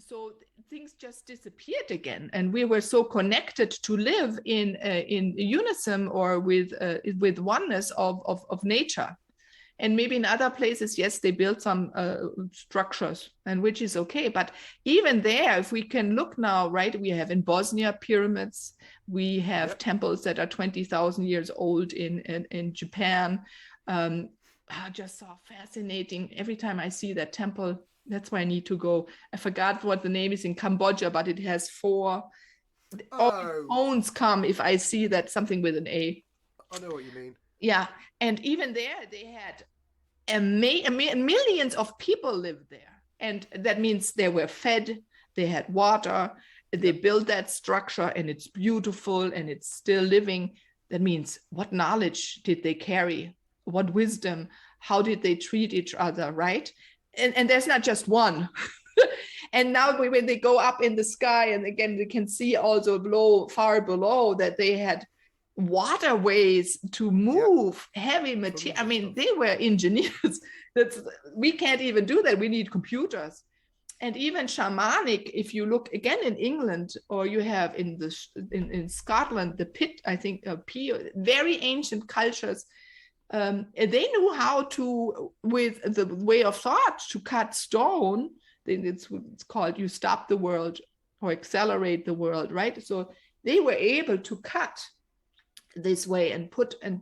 so things just disappeared again, and we were so connected to live in unison or with oneness of nature. And maybe in other places, yes, they built some structures, and which is okay. But even there, if we can look now, right, we have in Bosnia pyramids, we have temples that are 20,000 years old in Japan. Just so fascinating. Every time I see that temple, that's where I need to go. I forgot what the name is in Cambodia, but it has 4. All bones come if I see that something with an A. I know what you mean. Yeah, and even there they had millions of people lived there, and that means they were fed, they had water, they built that structure, and it's beautiful and it's still living. That means what knowledge did they carry? What wisdom? How did they treat each other, right? And there's not just one. And now when they go up in the sky, and again, we can see also far below that they had waterways to move heavy material. I mean, they were engineers. We can't even do that. We need computers. And even shamanic, if you look again in England, or you have in Scotland, the Pit, I think, very ancient cultures, they knew how to, with the way of thought, to cut stone. It's called you stop the world or accelerate the world, right? So they were able to cut this way and put and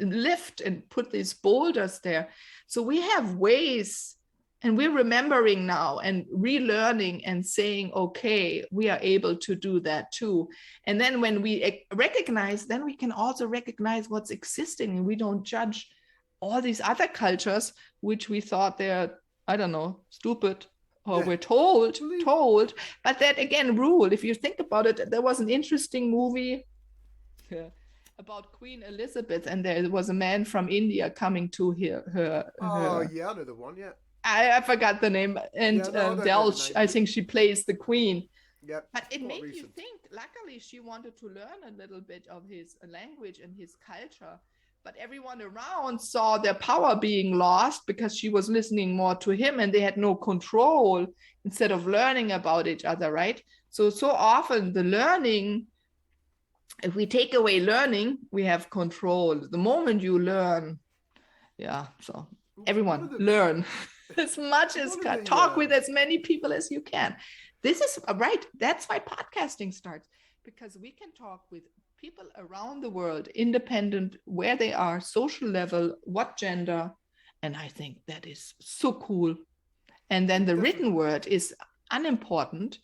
lift and put these boulders there. So we have ways, and we're remembering now and relearning and saying, okay, we are able to do that too. And then when we recognize, then we can also recognize what's existing, and we don't judge all these other cultures, which we thought they're, I don't know, stupid, or we're told, but that again, rule. If you think about it, there was an interesting movie about Queen Elizabeth, and there was a man from India coming to her. Yeah, I know the one, yeah. I forgot the name, and Delch, I think she plays the queen. Yeah, but it made you think. Luckily, she wanted to learn a little bit of his language and his culture, but everyone around saw their power being lost because she was listening more to him, and they had no control instead of learning about each other, right? So often the learning, if we take away learning, we have control. The moment you learn, so everyone learn as much as talk with as many people as you can. This is right. That's why podcasting starts, because we can talk with people around the world, independent, where they are, social level, what gender, And I think that is so cool. And then the written word is unimportant,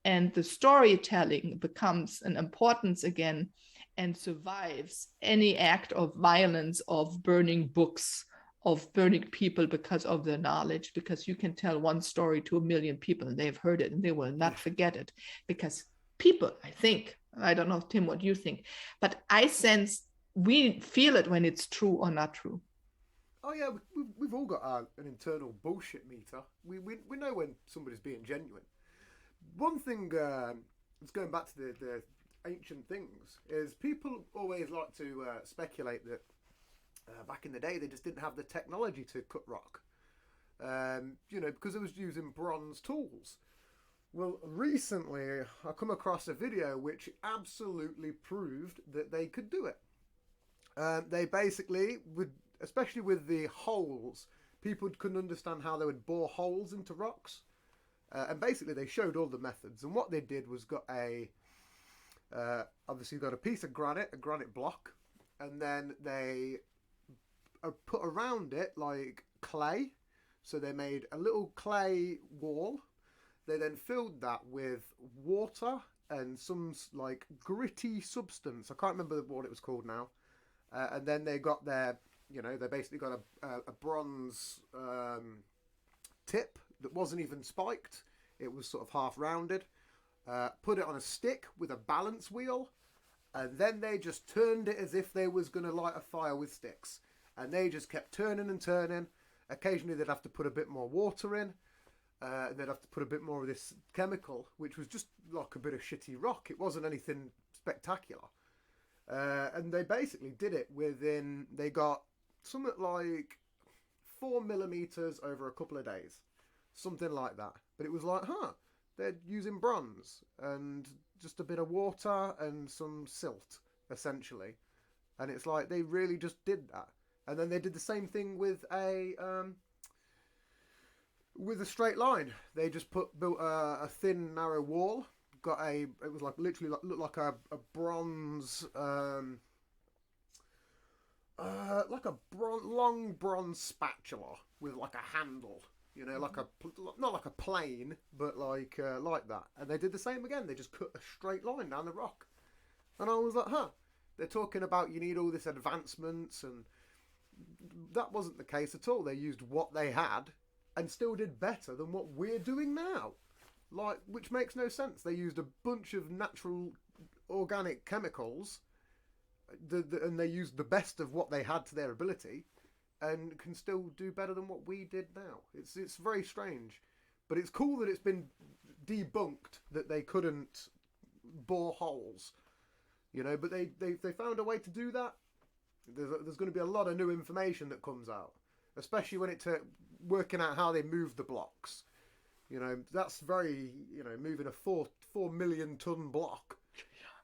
and the storytelling becomes an importance again and survives any act of violence, of burning books, of burning people because of their knowledge, because you can tell one story to 1 million people and they've heard it and they will not forget it. Because people, I think, I don't know, Tim, what you think, but I sense we feel it when it's true or not true. Oh yeah, we've all got an internal bullshit meter. We know when somebody's being genuine. One thing that's going back to the ancient things is people always like to speculate that back in the day they just didn't have the technology to cut rock, because it was using bronze tools. Well, recently I come across a video which absolutely proved that they could do it. They basically would, especially with the holes, people couldn't understand how they would bore holes into rocks. And basically they showed all the methods. And what they did was got obviously got a piece of granite, a granite block. And then they put around it like clay. So they made a little clay wall. They then filled that with water and some like gritty substance. I can't remember what it was called now. And then they got their, they basically got a bronze tip that wasn't even spiked. It was sort of half rounded. Put it on a stick with a balance wheel. And then they just turned it as if they was going to light a fire with sticks. And they just kept turning and turning. Occasionally they'd have to put a bit more water in. They'd have to put a bit more of this chemical, which was just like a bit of shitty rock. It wasn't anything spectacular. And they basically did it they got something like 4 millimeters over a couple of days. Something like that. But it was like, they're using bronze and just a bit of water and some silt, essentially. And it's like they really just did that. And then they did the same thing with a straight line. They just built a thin, narrow wall. It was like literally looked like a bronze, long bronze spatula with like a handle, not like a plane, but like that. And they did the same again. They just cut a straight line down the rock, and I was like, they're talking about you need all this advancements, and that wasn't the case at all. They used what they had and still did better than what we're doing now. Which makes no sense. They used a bunch of natural organic chemicals, and they used the best of what they had to their ability, and can still do better than what we did now. It's very strange, but it's cool that it's been debunked that they couldn't bore holes, But they found a way to do that. There's going to be a lot of new information that comes out, especially when it's working out how they move the blocks. That's very, moving a 4 million ton block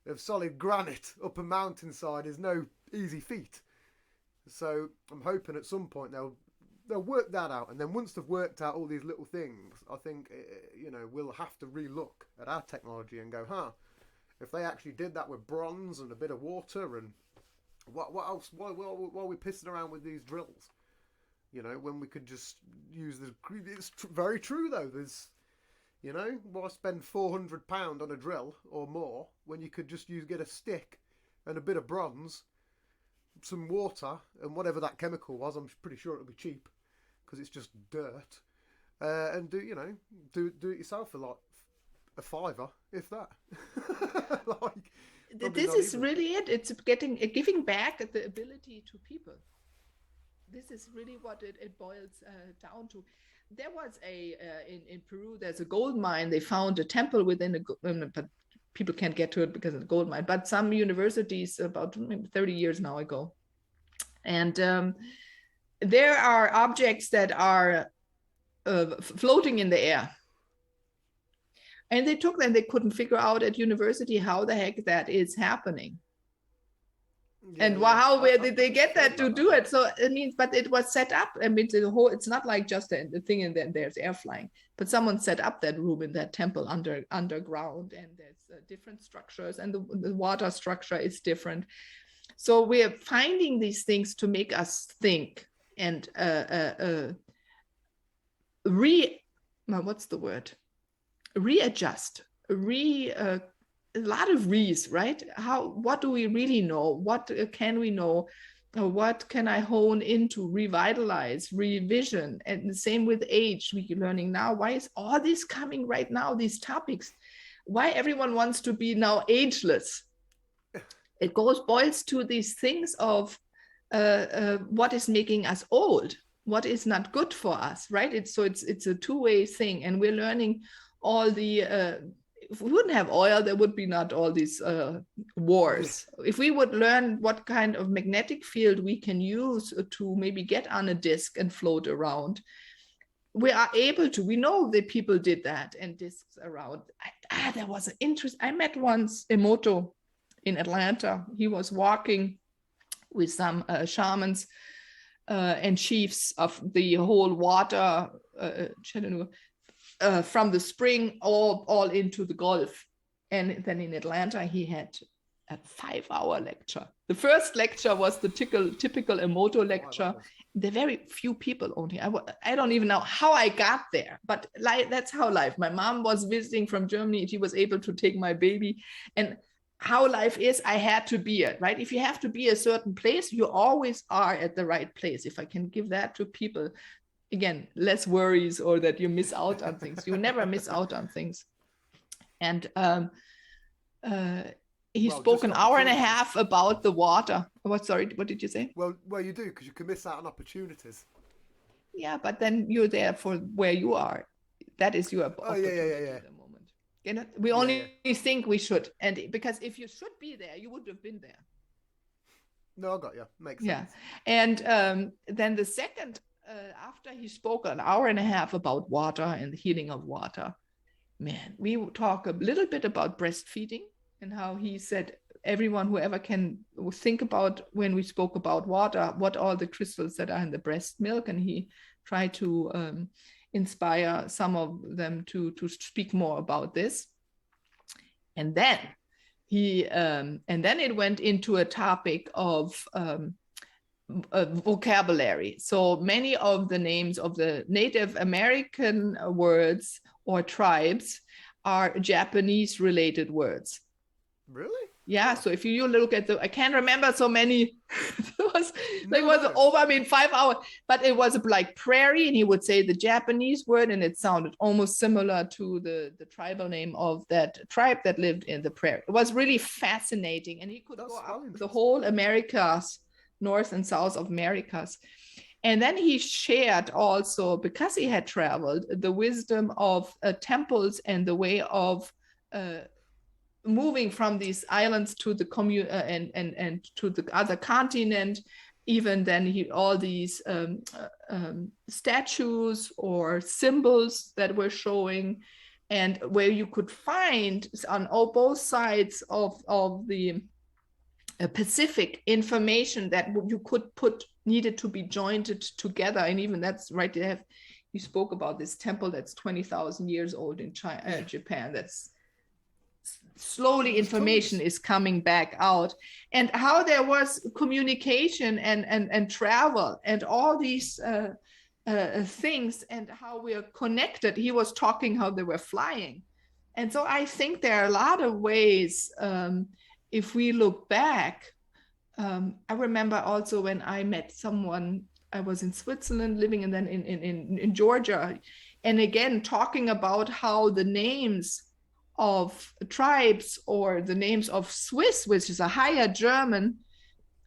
of solid granite up a mountainside is no easy feat. So I'm hoping at some point they'll work that out. And then once they've worked out all these little things, I think, we'll have to relook at our technology and go, if they actually did that with bronze and a bit of water and what else, why are we pissing around with these drills? When we could just use it's very true though. There's, why spend £400 on a drill or more when you could just get a stick and a bit of bronze, some water, and whatever that chemical was. I'm pretty sure it'll be cheap because it's just dirt. And do it yourself for like a £5, if that. This is even really it. It's giving back the ability to people. This is really what it boils down to. There was in Peru, there's a gold mine. They found a temple within but people can't get to it because of the gold mine. But some universities, about maybe 30 years now ago. And there are objects that are floating in the air. And they took them, they couldn't figure out at university how the heck that is happening. Yeah, and where did they get that to do it? So it means, but it was set up. I mean, it's not like just the thing and then there's air flying, but someone set up that room in that temple underground, and there's different structures, and the water structure is different. So we are finding these things to make us think and readjust, a lot of re's, right? What do we really know? What can we know? What can I hone into, revitalize, revision? And the same with age, we're learning now. Why is all this coming right now, these topics? Why everyone wants to be now ageless? It boils to these things of what is making us old, what is not good for us, right? It's a two-way thing, and we're learning all the if we wouldn't have oil, there would be not all these wars. If we would learn what kind of magnetic field we can use to maybe get on a disc and float around, we are able to. We know that people did that, and discs around. There was an interest. I met once Emoto in Atlanta. He was walking with some shamans and chiefs of the whole water from the spring all into the Gulf. And then in Atlanta, he had a 5-hour lecture. The first lecture was the typical Emoto lecture. There are very few people only. I don't even know how I got there, but that's how life. My mom was visiting from Germany. She was able to take my baby. And how life is, I had to be it, right? If you have to be a certain place, you always are at the right place. If I can give that to people, again, less worries, or that you miss out on things. You never miss out on things. And he spoke an hour and a half about the water. What did you say? Well, you do, because you can miss out on opportunities. Yeah, but then you're there for where you are. That is your opportunity yeah. at the moment. You know, we only think we should, and because if you should be there, you would have been there. No, I got you. Makes sense. Yeah, and then the second, after he spoke an hour and a half about water and the healing of water, man, we talk a little bit about breastfeeding and how he said everyone who ever can think about, when we spoke about water, what all the crystals that are in the breast milk, and he tried to inspire some of them to speak more about this. And then it went into a topic of vocabulary. So many of the names of the Native American words or tribes are Japanese related words. Really? Yeah. So if you look at I can't remember so many. It was over 5 hours, but it was like prairie, and he would say the Japanese word, and it sounded almost similar to the tribal name of that tribe that lived in the prairie. It was really fascinating, and he could go up the whole Americas, North and South of Americas. And then he shared also, because he had traveled, the wisdom of temples and the way of moving from these islands to the and to the other continent. Even then, all these statues or symbols that were showing, and where you could find on both sides of the Pacific information that you could needed to be jointed together. And even that's right. You spoke about this temple that's 20,000 years old in Japan. That's slowly information is coming back out, and how there was communication and travel and all these things, and how we are connected. He was talking how they were flying. And so I think there are a lot of ways, if we look back. I remember also when I met someone, I was in Switzerland living, and then in Georgia, and again talking about how the names of tribes or the names of Swiss, which is a higher German,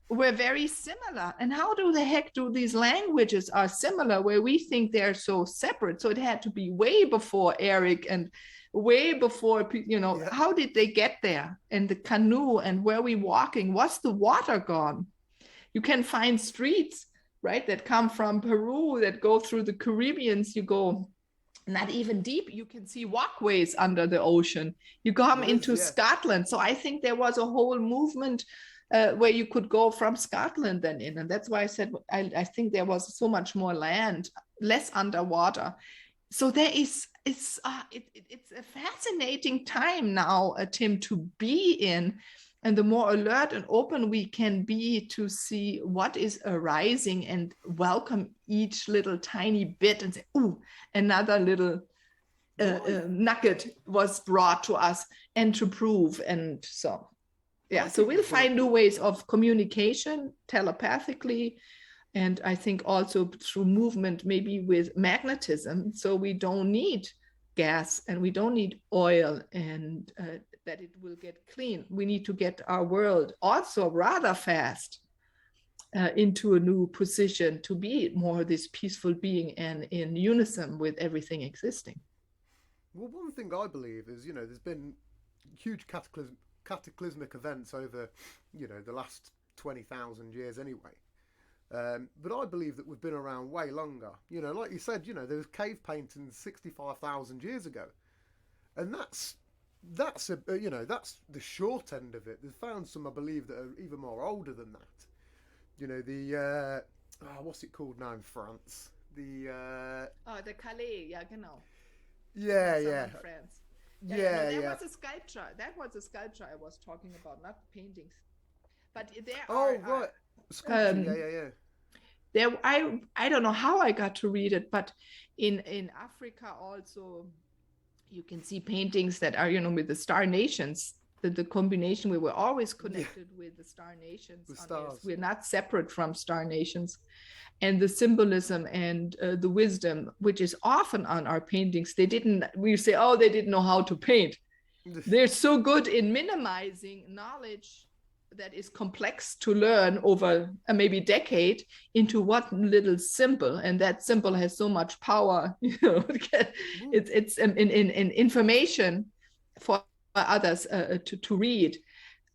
were very similar. And how the heck do these languages are similar where we think they're so separate? So it had to be way before Eric and way before, how did they get there? And the canoe, and where we walking, was the water gone? You can find streets, right, that come from Peru that go through the Caribbeans. You go not even deep, you can see walkways under the ocean. You come into Scotland. So I think there was a whole movement where you could go from Scotland then in. And that's why I said, I think there was so much more land, less underwater. So it's a fascinating time now, Tim, to be in. And the more alert and open we can be to see what is arising and welcome each little tiny bit and say, "Ooh, another little nugget was brought to us," and to prove. And so, yeah, so we'll find new ways of communication telepathically. And I think also through movement, maybe with magnetism. So we don't need gas and we don't need oil, and that it will get clean. We need to get our world also rather fast into a new position to be more this peaceful being and in unison with everything existing. Well, one thing I believe is, there's been huge cataclysmic events over, the last 20,000 years anyway. But I believe that we've been around way longer. Like you said, there was cave paintings 65,000 years ago, and that's that's the short end of it. They've found some, I believe, that are even more older than that. The what's it called now in France? The Calais, yeah, genau. Yeah, In France. That was a sculpture. That was a sculpture I was talking about, not paintings. But there are. Oh, right. Sculpture, There, I don't know how I got to read it, but in Africa also, you can see paintings that are, with the star nations. The combination, we were always connected with the star nations. The stars. We're not separate from star nations. And the symbolism and the wisdom, which is often on our paintings, we say, oh, they didn't know how to paint. They're so good in minimizing knowledge that is complex to learn over maybe a decade into one little symbol, and that symbol has so much power. It's in information for others to read.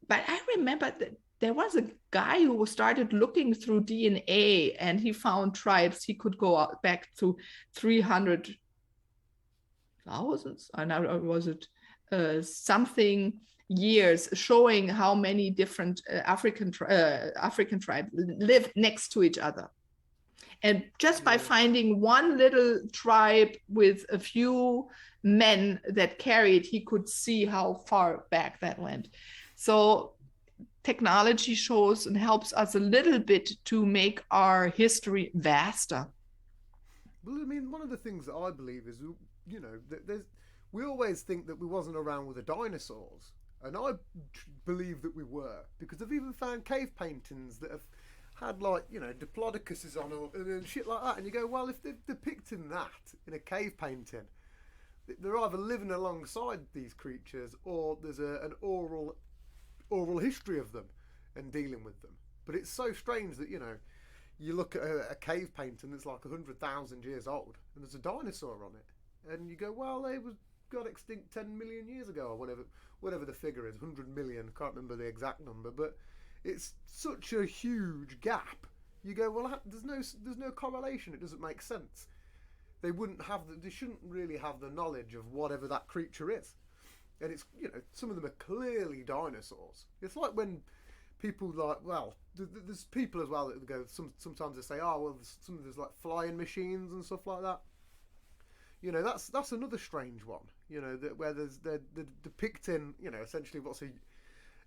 But I remember that there was a guy who started looking through DNA, and he found tribes. He could go back to 300,000, or was it something years, showing how many different African tribes live next to each other. And just by finding one little tribe with a few men that carried, he could see how far back that went. So technology shows and helps us a little bit to make our history vaster. Well, I mean, one of the things that I believe is, we always think that we wasn't around with the dinosaurs. And I believe that we were, because I've even found cave paintings that have had, diplodocuses on and shit like that. And you go, well, if they're depicting that in a cave painting, they're either living alongside these creatures or there's an oral history of them and dealing with them. But it's so strange that, you look at a cave painting that's like 100,000 years old and there's a dinosaur on it. And you go, well, they got extinct 10 million years ago or whatever the figure is, 100 million, can't remember the exact number, but it's such a huge gap. You go, well, there's no correlation. It doesn't make sense. They shouldn't really have the knowledge of whatever that creature is. And it's, some of them are clearly dinosaurs. It's like when people there's people as well that go, sometimes they say, oh, well, there's like flying machines and stuff like that. That's another strange one. Where they're depicting, essentially what's a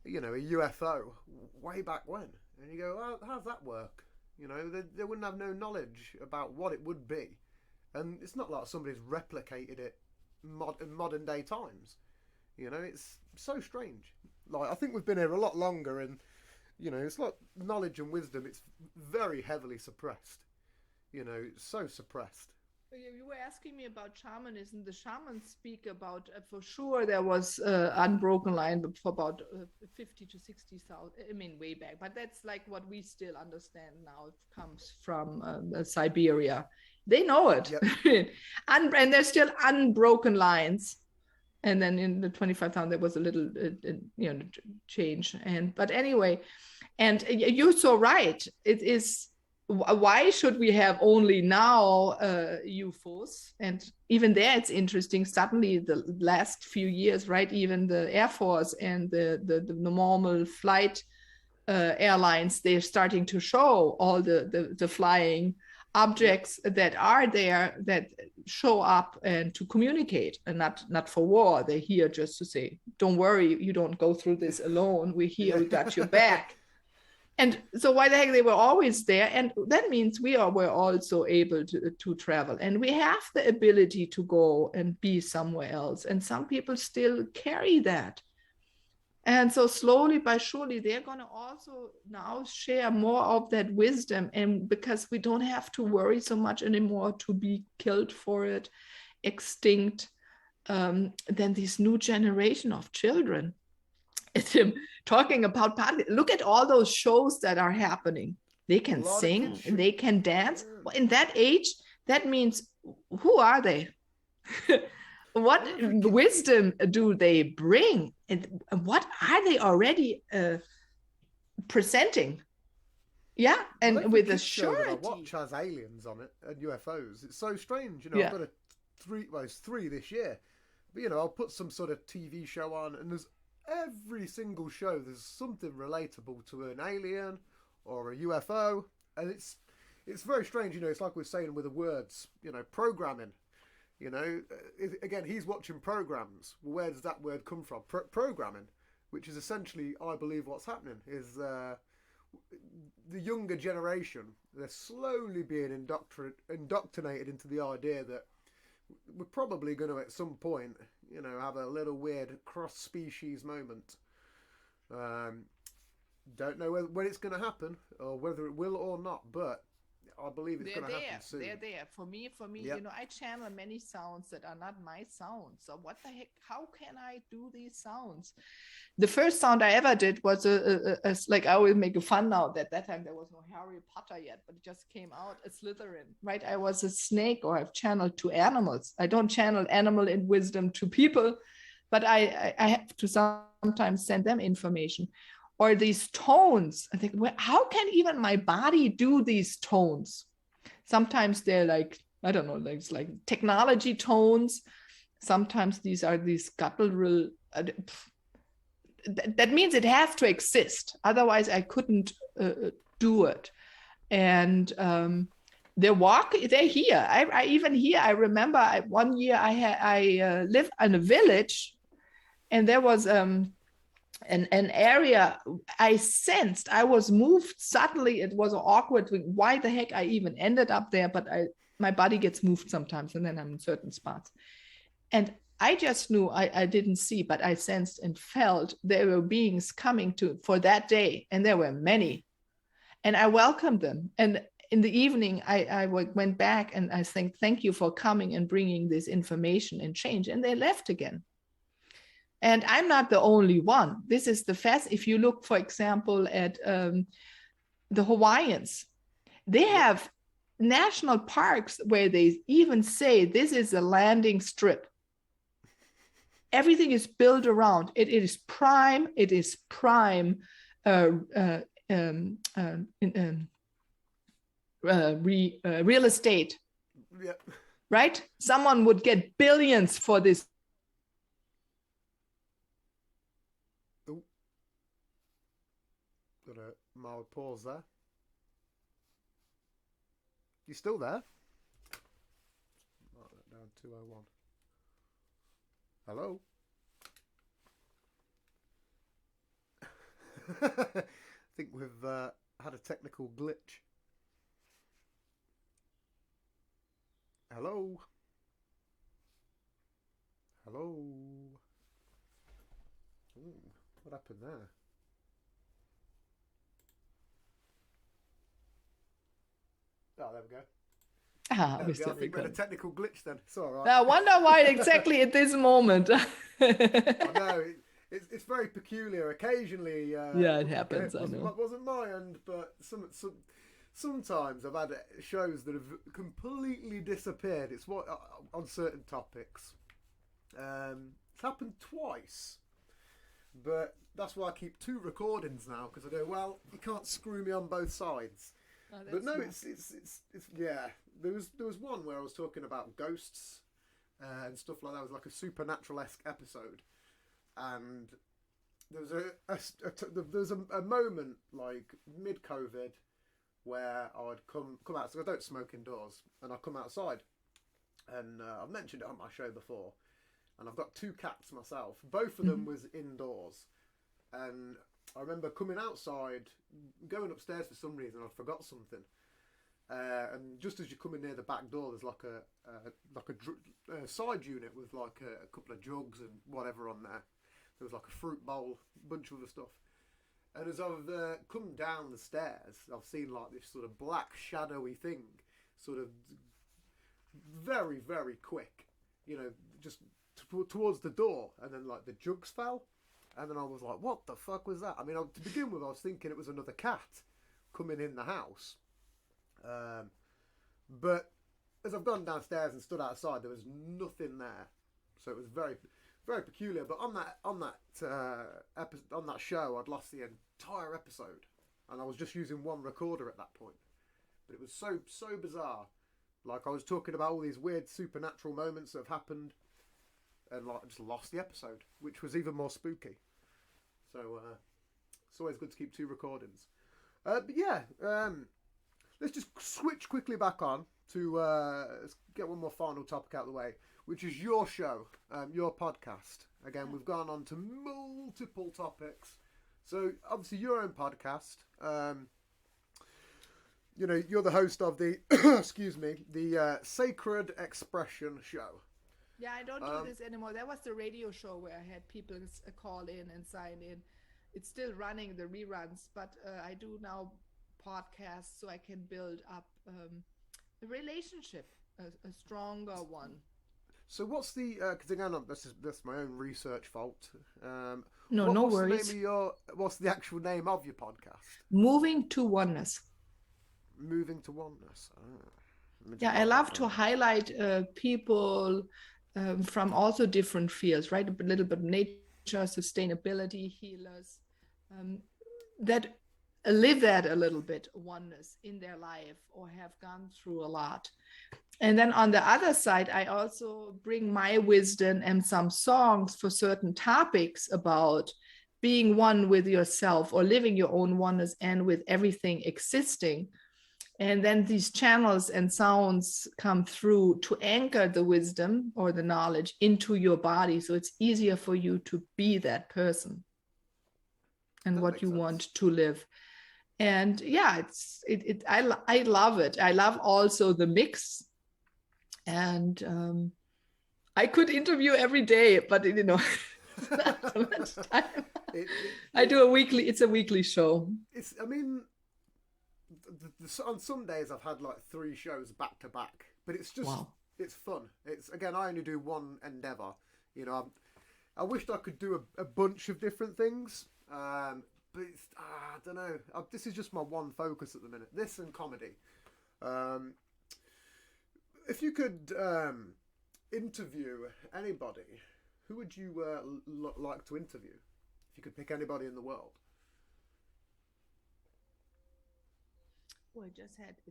UFO way back when, and you go, well, how's that work? They wouldn't have no knowledge about what it would be, and it's not like somebody's replicated it in modern day times. It's so strange. Like, I think we've been here a lot longer, and it's like knowledge and wisdom. It's very heavily suppressed. It's so suppressed. You were asking me about shamanism. The shamans speak about, for sure, there was unbroken line for about 50 to 60,000, I mean, way back. But that's like what we still understand now. It comes from Siberia. They know it. Yep. And there's still unbroken lines. And then in the 25,000, there was a little, change. But anyway, and you're so right. It is. Why should we have only now UFOs? And even there, it's interesting. Suddenly, the last few years, right? Even the Air Force and the normal flight airlines, they're starting to show all the flying objects that are there that show up and to communicate, and not for war. They're here just to say, don't worry, you don't go through this alone. We're here, we got your back. And so why the heck they were always there? And that means were also able to travel. And we have the ability to go and be somewhere else. And some people still carry that. And so slowly but surely, they're going to also now share more of that wisdom. And because we don't have to worry so much anymore to be killed for it, extinct, then this new generation of children. Talking about look at all those shows that are happening. They can sing, they can dance. Well, in that age, that means, who are they? What wisdom do they bring? And what are they already presenting? Yeah, and with a surety. I watch has aliens on it and UFOs. It's so strange, you know. I've got it's three this year, but you know, I'll put some sort of TV show on, and there's every single show there's something relatable to an alien or a UFO, and it's very strange, you know. It's like we're saying with the words, you know, programming. You know, again, he's watching programs. Well, where does that word come from? Programming, which is essentially, I believe, what's happening is the younger generation. They're slowly being indoctrinated into the idea that we're probably going to, at some point, you know, have a little weird cross-species moment. Don't know when it's going to happen or whether it will or not, but I believe it's going to happen soon. They're there. For me, yep. You know, I channel many sounds that are not my sounds. So what the heck? How can I do these sounds? The first sound I ever did was like, I always make fun now that time there was no Harry Potter yet, but it just came out, a Slytherin, right? I was a snake, or I've channeled to animals. I don't channel animal in wisdom to people, but I have to sometimes send them information. Or these tones. I think, well, how can even my body do these tones? Sometimes they're like, I don't know, it's like technology tones. Sometimes these are these guttural. That means it has to exist. Otherwise, I couldn't do it. And they're here. I even here. I remember one year I lived in a village, and there was an area I sensed. I was moved suddenly. It was awkward. Why the heck I even ended up there? But my body gets moved sometimes, and then I'm in certain spots. And I just knew, I didn't see, but I sensed and felt there were beings coming for that day, and there were many. And I welcomed them. And in the evening, I went back and I think, thank you for coming and bringing this information and change. And they left again. And I'm not the only one. This is the if you look, for example, at the Hawaiians, they have national parks where they even say this is a landing strip. Everything is built around. It is prime. It is prime real estate. Yep. Right? Someone would get billions for this. Got a mild pause there. You still there? Mark that down, 201. Hello? I think we've had a technical glitch. Hello? Hello? Ooh, what happened there? Oh, there we go. I think we had a technical glitch then. It's all right. I wonder why exactly at this moment. I know. It's very peculiar. Occasionally, yeah, it happens. I know. It wasn't my end, but sometimes I've had shows that have completely disappeared. It's on certain topics. It's happened twice, but that's why I keep 2 recordings now, because I go, well, you can't screw me on both sides. Oh, but no, nice. it's yeah. There was one where I was talking about ghosts and stuff like that. It was like a supernatural-esque episode, and there was a moment like mid-COVID where I'd come out. So I don't smoke indoors, and I'd come outside. And I've mentioned it on my show before. And I've got 2 cats myself. Both of them was indoors. And I remember coming outside, going upstairs for some reason. I forgot something. And just as you're coming near the back door, there's like a side unit with like a couple of jugs and whatever on there. There was like a fruit bowl, a bunch of other stuff. And as I've come down the stairs, I've seen like this sort of black shadowy thing, sort of very, very quick, just towards the door. And then like the jugs fell. And then I was like, what the fuck was that? I mean, to begin with, I was thinking it was another cat coming in the house. But as I've gone downstairs and stood outside, there was nothing there. So it was very, very peculiar. But on that show, I'd lost the entire episode, and I was just using one recorder at that point. But it was so bizarre. Like, I was talking about all these weird supernatural moments that have happened, and like I just lost the episode, which was even more spooky. So it's always good to keep 2 recordings. But yeah, let's just switch quickly back on to let's get one more final topic out of the way, which is your show, your podcast. Again, we've gone on to multiple topics. So obviously your own podcast. You're the host of the the Sacred Expression Show. Yeah, I don't do this anymore. That was the radio show where I had people call in and sign in. It's still running, the reruns, but I do now podcasts so I can build up a relationship, a stronger one. So what's the, because again, that's my own research fault. No worries. What's the actual name of your podcast? Moving to Oneness. Moving to Oneness. Yeah, I love to highlight people from also different fields, right? A little bit of nature, sustainability, healers, that live that a little bit, oneness in their life or have gone through a lot. And then on the other side, I also bring my wisdom and some songs for certain topics about being one with yourself or living your own oneness and with everything existing. And then these channels and sounds come through to anchor the wisdom or the knowledge into your body. So it's easier for you to be that person and what you want to live. And yeah, I love it. I love also the mix. And I could interview every day, but not so much time. I do it's a weekly show. On some days I've had like 3 shows back to back, but it's just, It's fun. I only do one endeavor. I wished I could do a bunch of different things, but I don't know. This is just my one focus at the minute. This and comedy. If you could interview anybody, who would you like to interview? If you could pick anybody in the world.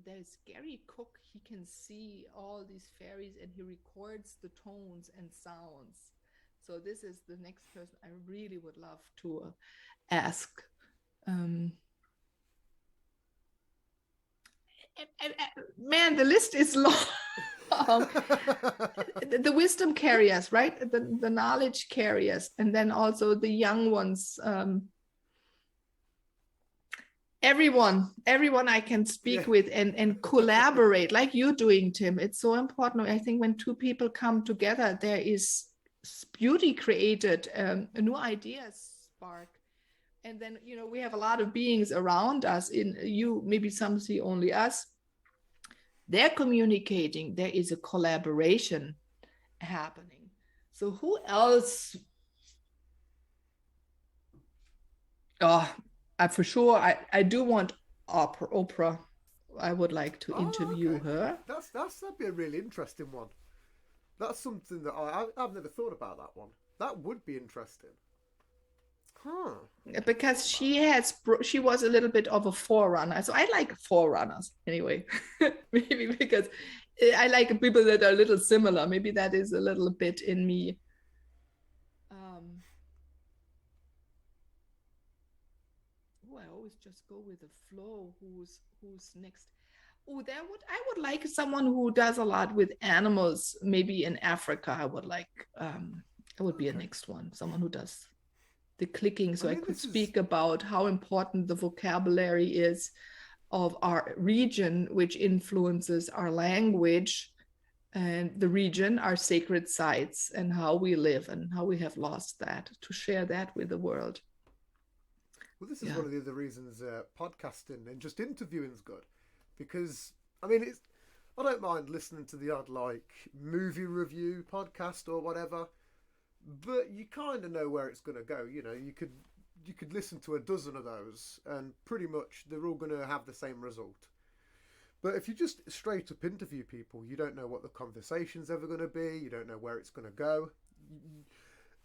There's Gary Cook. He can see all these fairies and he records the tones and sounds. So this is the next person I really would love to ask. Man, the list is long. The wisdom carriers, right? The knowledge carriers, and then also the young ones. Everyone I can speak with and collaborate like you're doing, Tim. It's so important. I think when 2 people come together, there is beauty created, new ideas spark. And then, we have a lot of beings around us. Maybe some see only us. They're communicating. There is a collaboration happening. So who else? For sure, I do want Oprah. I would like to interview her. That'd be a really interesting one. That's something that I've never thought about that one. That would be interesting. Because she was a little bit of a forerunner. So I like forerunners anyway. Maybe because I like people that are a little similar. Maybe that is a little bit in me. always just go with the flow. Who's next? Oh, I would like someone who does a lot with animals. Maybe in Africa, I would like. That would be a next one. Someone who does the clicking, so I could speak about how important the vocabulary is of our region, which influences our language, and the region, our sacred sites, and how we live and how we have lost that, to share that with the world. Well, this is one of the other reasons podcasting and just interviewing is good, because I mean, I don't mind listening to the odd like movie review podcast or whatever, but you kind of know where it's going to go. You know, you could listen to a dozen of those, and pretty much they're all going to have the same result. But if you just straight up interview people, you don't know what the conversation's ever going to be. You don't know where it's going to go.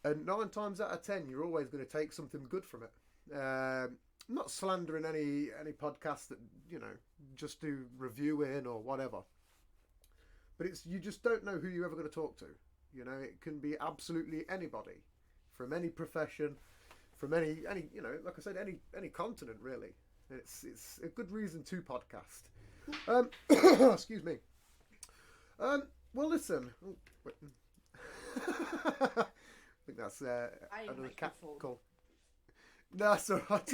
And 9 times out of 10, you're always going to take something good from it. I'm not slandering any podcast that, you know, just do reviewing or whatever. But you just don't know who you're ever going to talk to. You know, it can be absolutely anybody from any profession, from any you know, like I said, any continent really. It's a good reason to podcast. Excuse me. Well, listen. Oh, wait. I think that's another cat call. No, that's all right.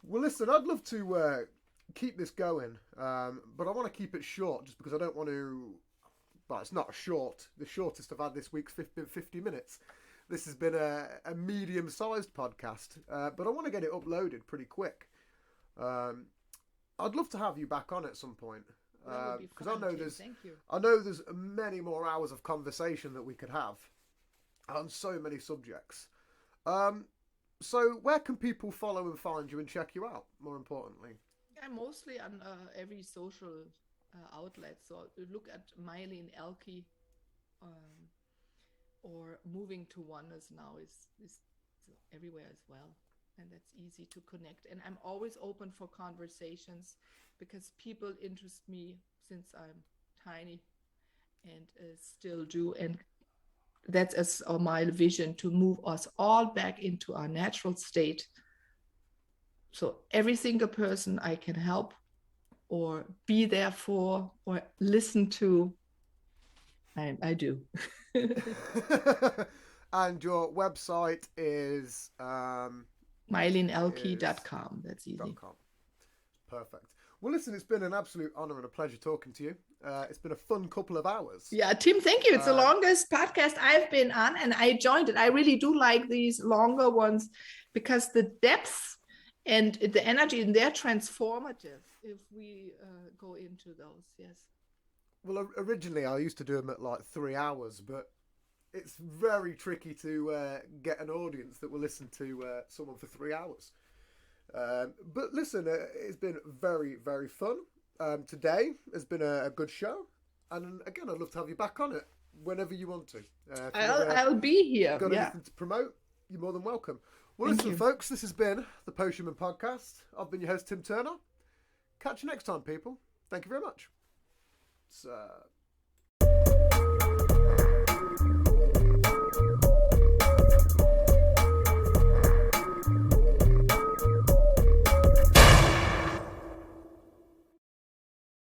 Well, listen, I'd love to keep this going, but I want to keep it short just because I don't want to... Well, it's not short. The shortest I've had this week's been 50 minutes. This has been a medium-sized podcast, but I want to get it uploaded pretty quick. I'd love to have you back on at some point, because I know there's many more hours of conversation that we could have on so many subjects. So where can people follow and find you and check you out, more importantly? I'm mostly on every social outlet. So look at Meilin, ehlke, or Moving to Oneness now is everywhere as well. And that's easy to connect. And I'm always open for conversations because people interest me since I'm tiny, and still do. And that's my vision, to move us all back into our natural state. So every single person I can help or be there for or listen to, I do. And your website is... MeilinEhlke.com. That's easy. Perfect. Well, listen, it's been an absolute honor and a pleasure talking to you. It's been a fun couple of hours. Yeah, Tim, thank you. It's the longest podcast I've been on, and I joined it. I really do like these longer ones because the depth and the energy, and they're transformative if we go into those. Yes. Well, originally I used to do them at like 3 hours, but it's very tricky to get an audience that will listen to someone for 3 hours. But listen, it's been very, very fun. Today has been a good show. And again, I'd love to have you back on it whenever you want to. I'll be here. Got anything to promote? You're more than welcome. Well, listen, folks, this has been the Potionman Podcast. I've been your host, Tim Turner. Catch you next time, people. Thank you very much.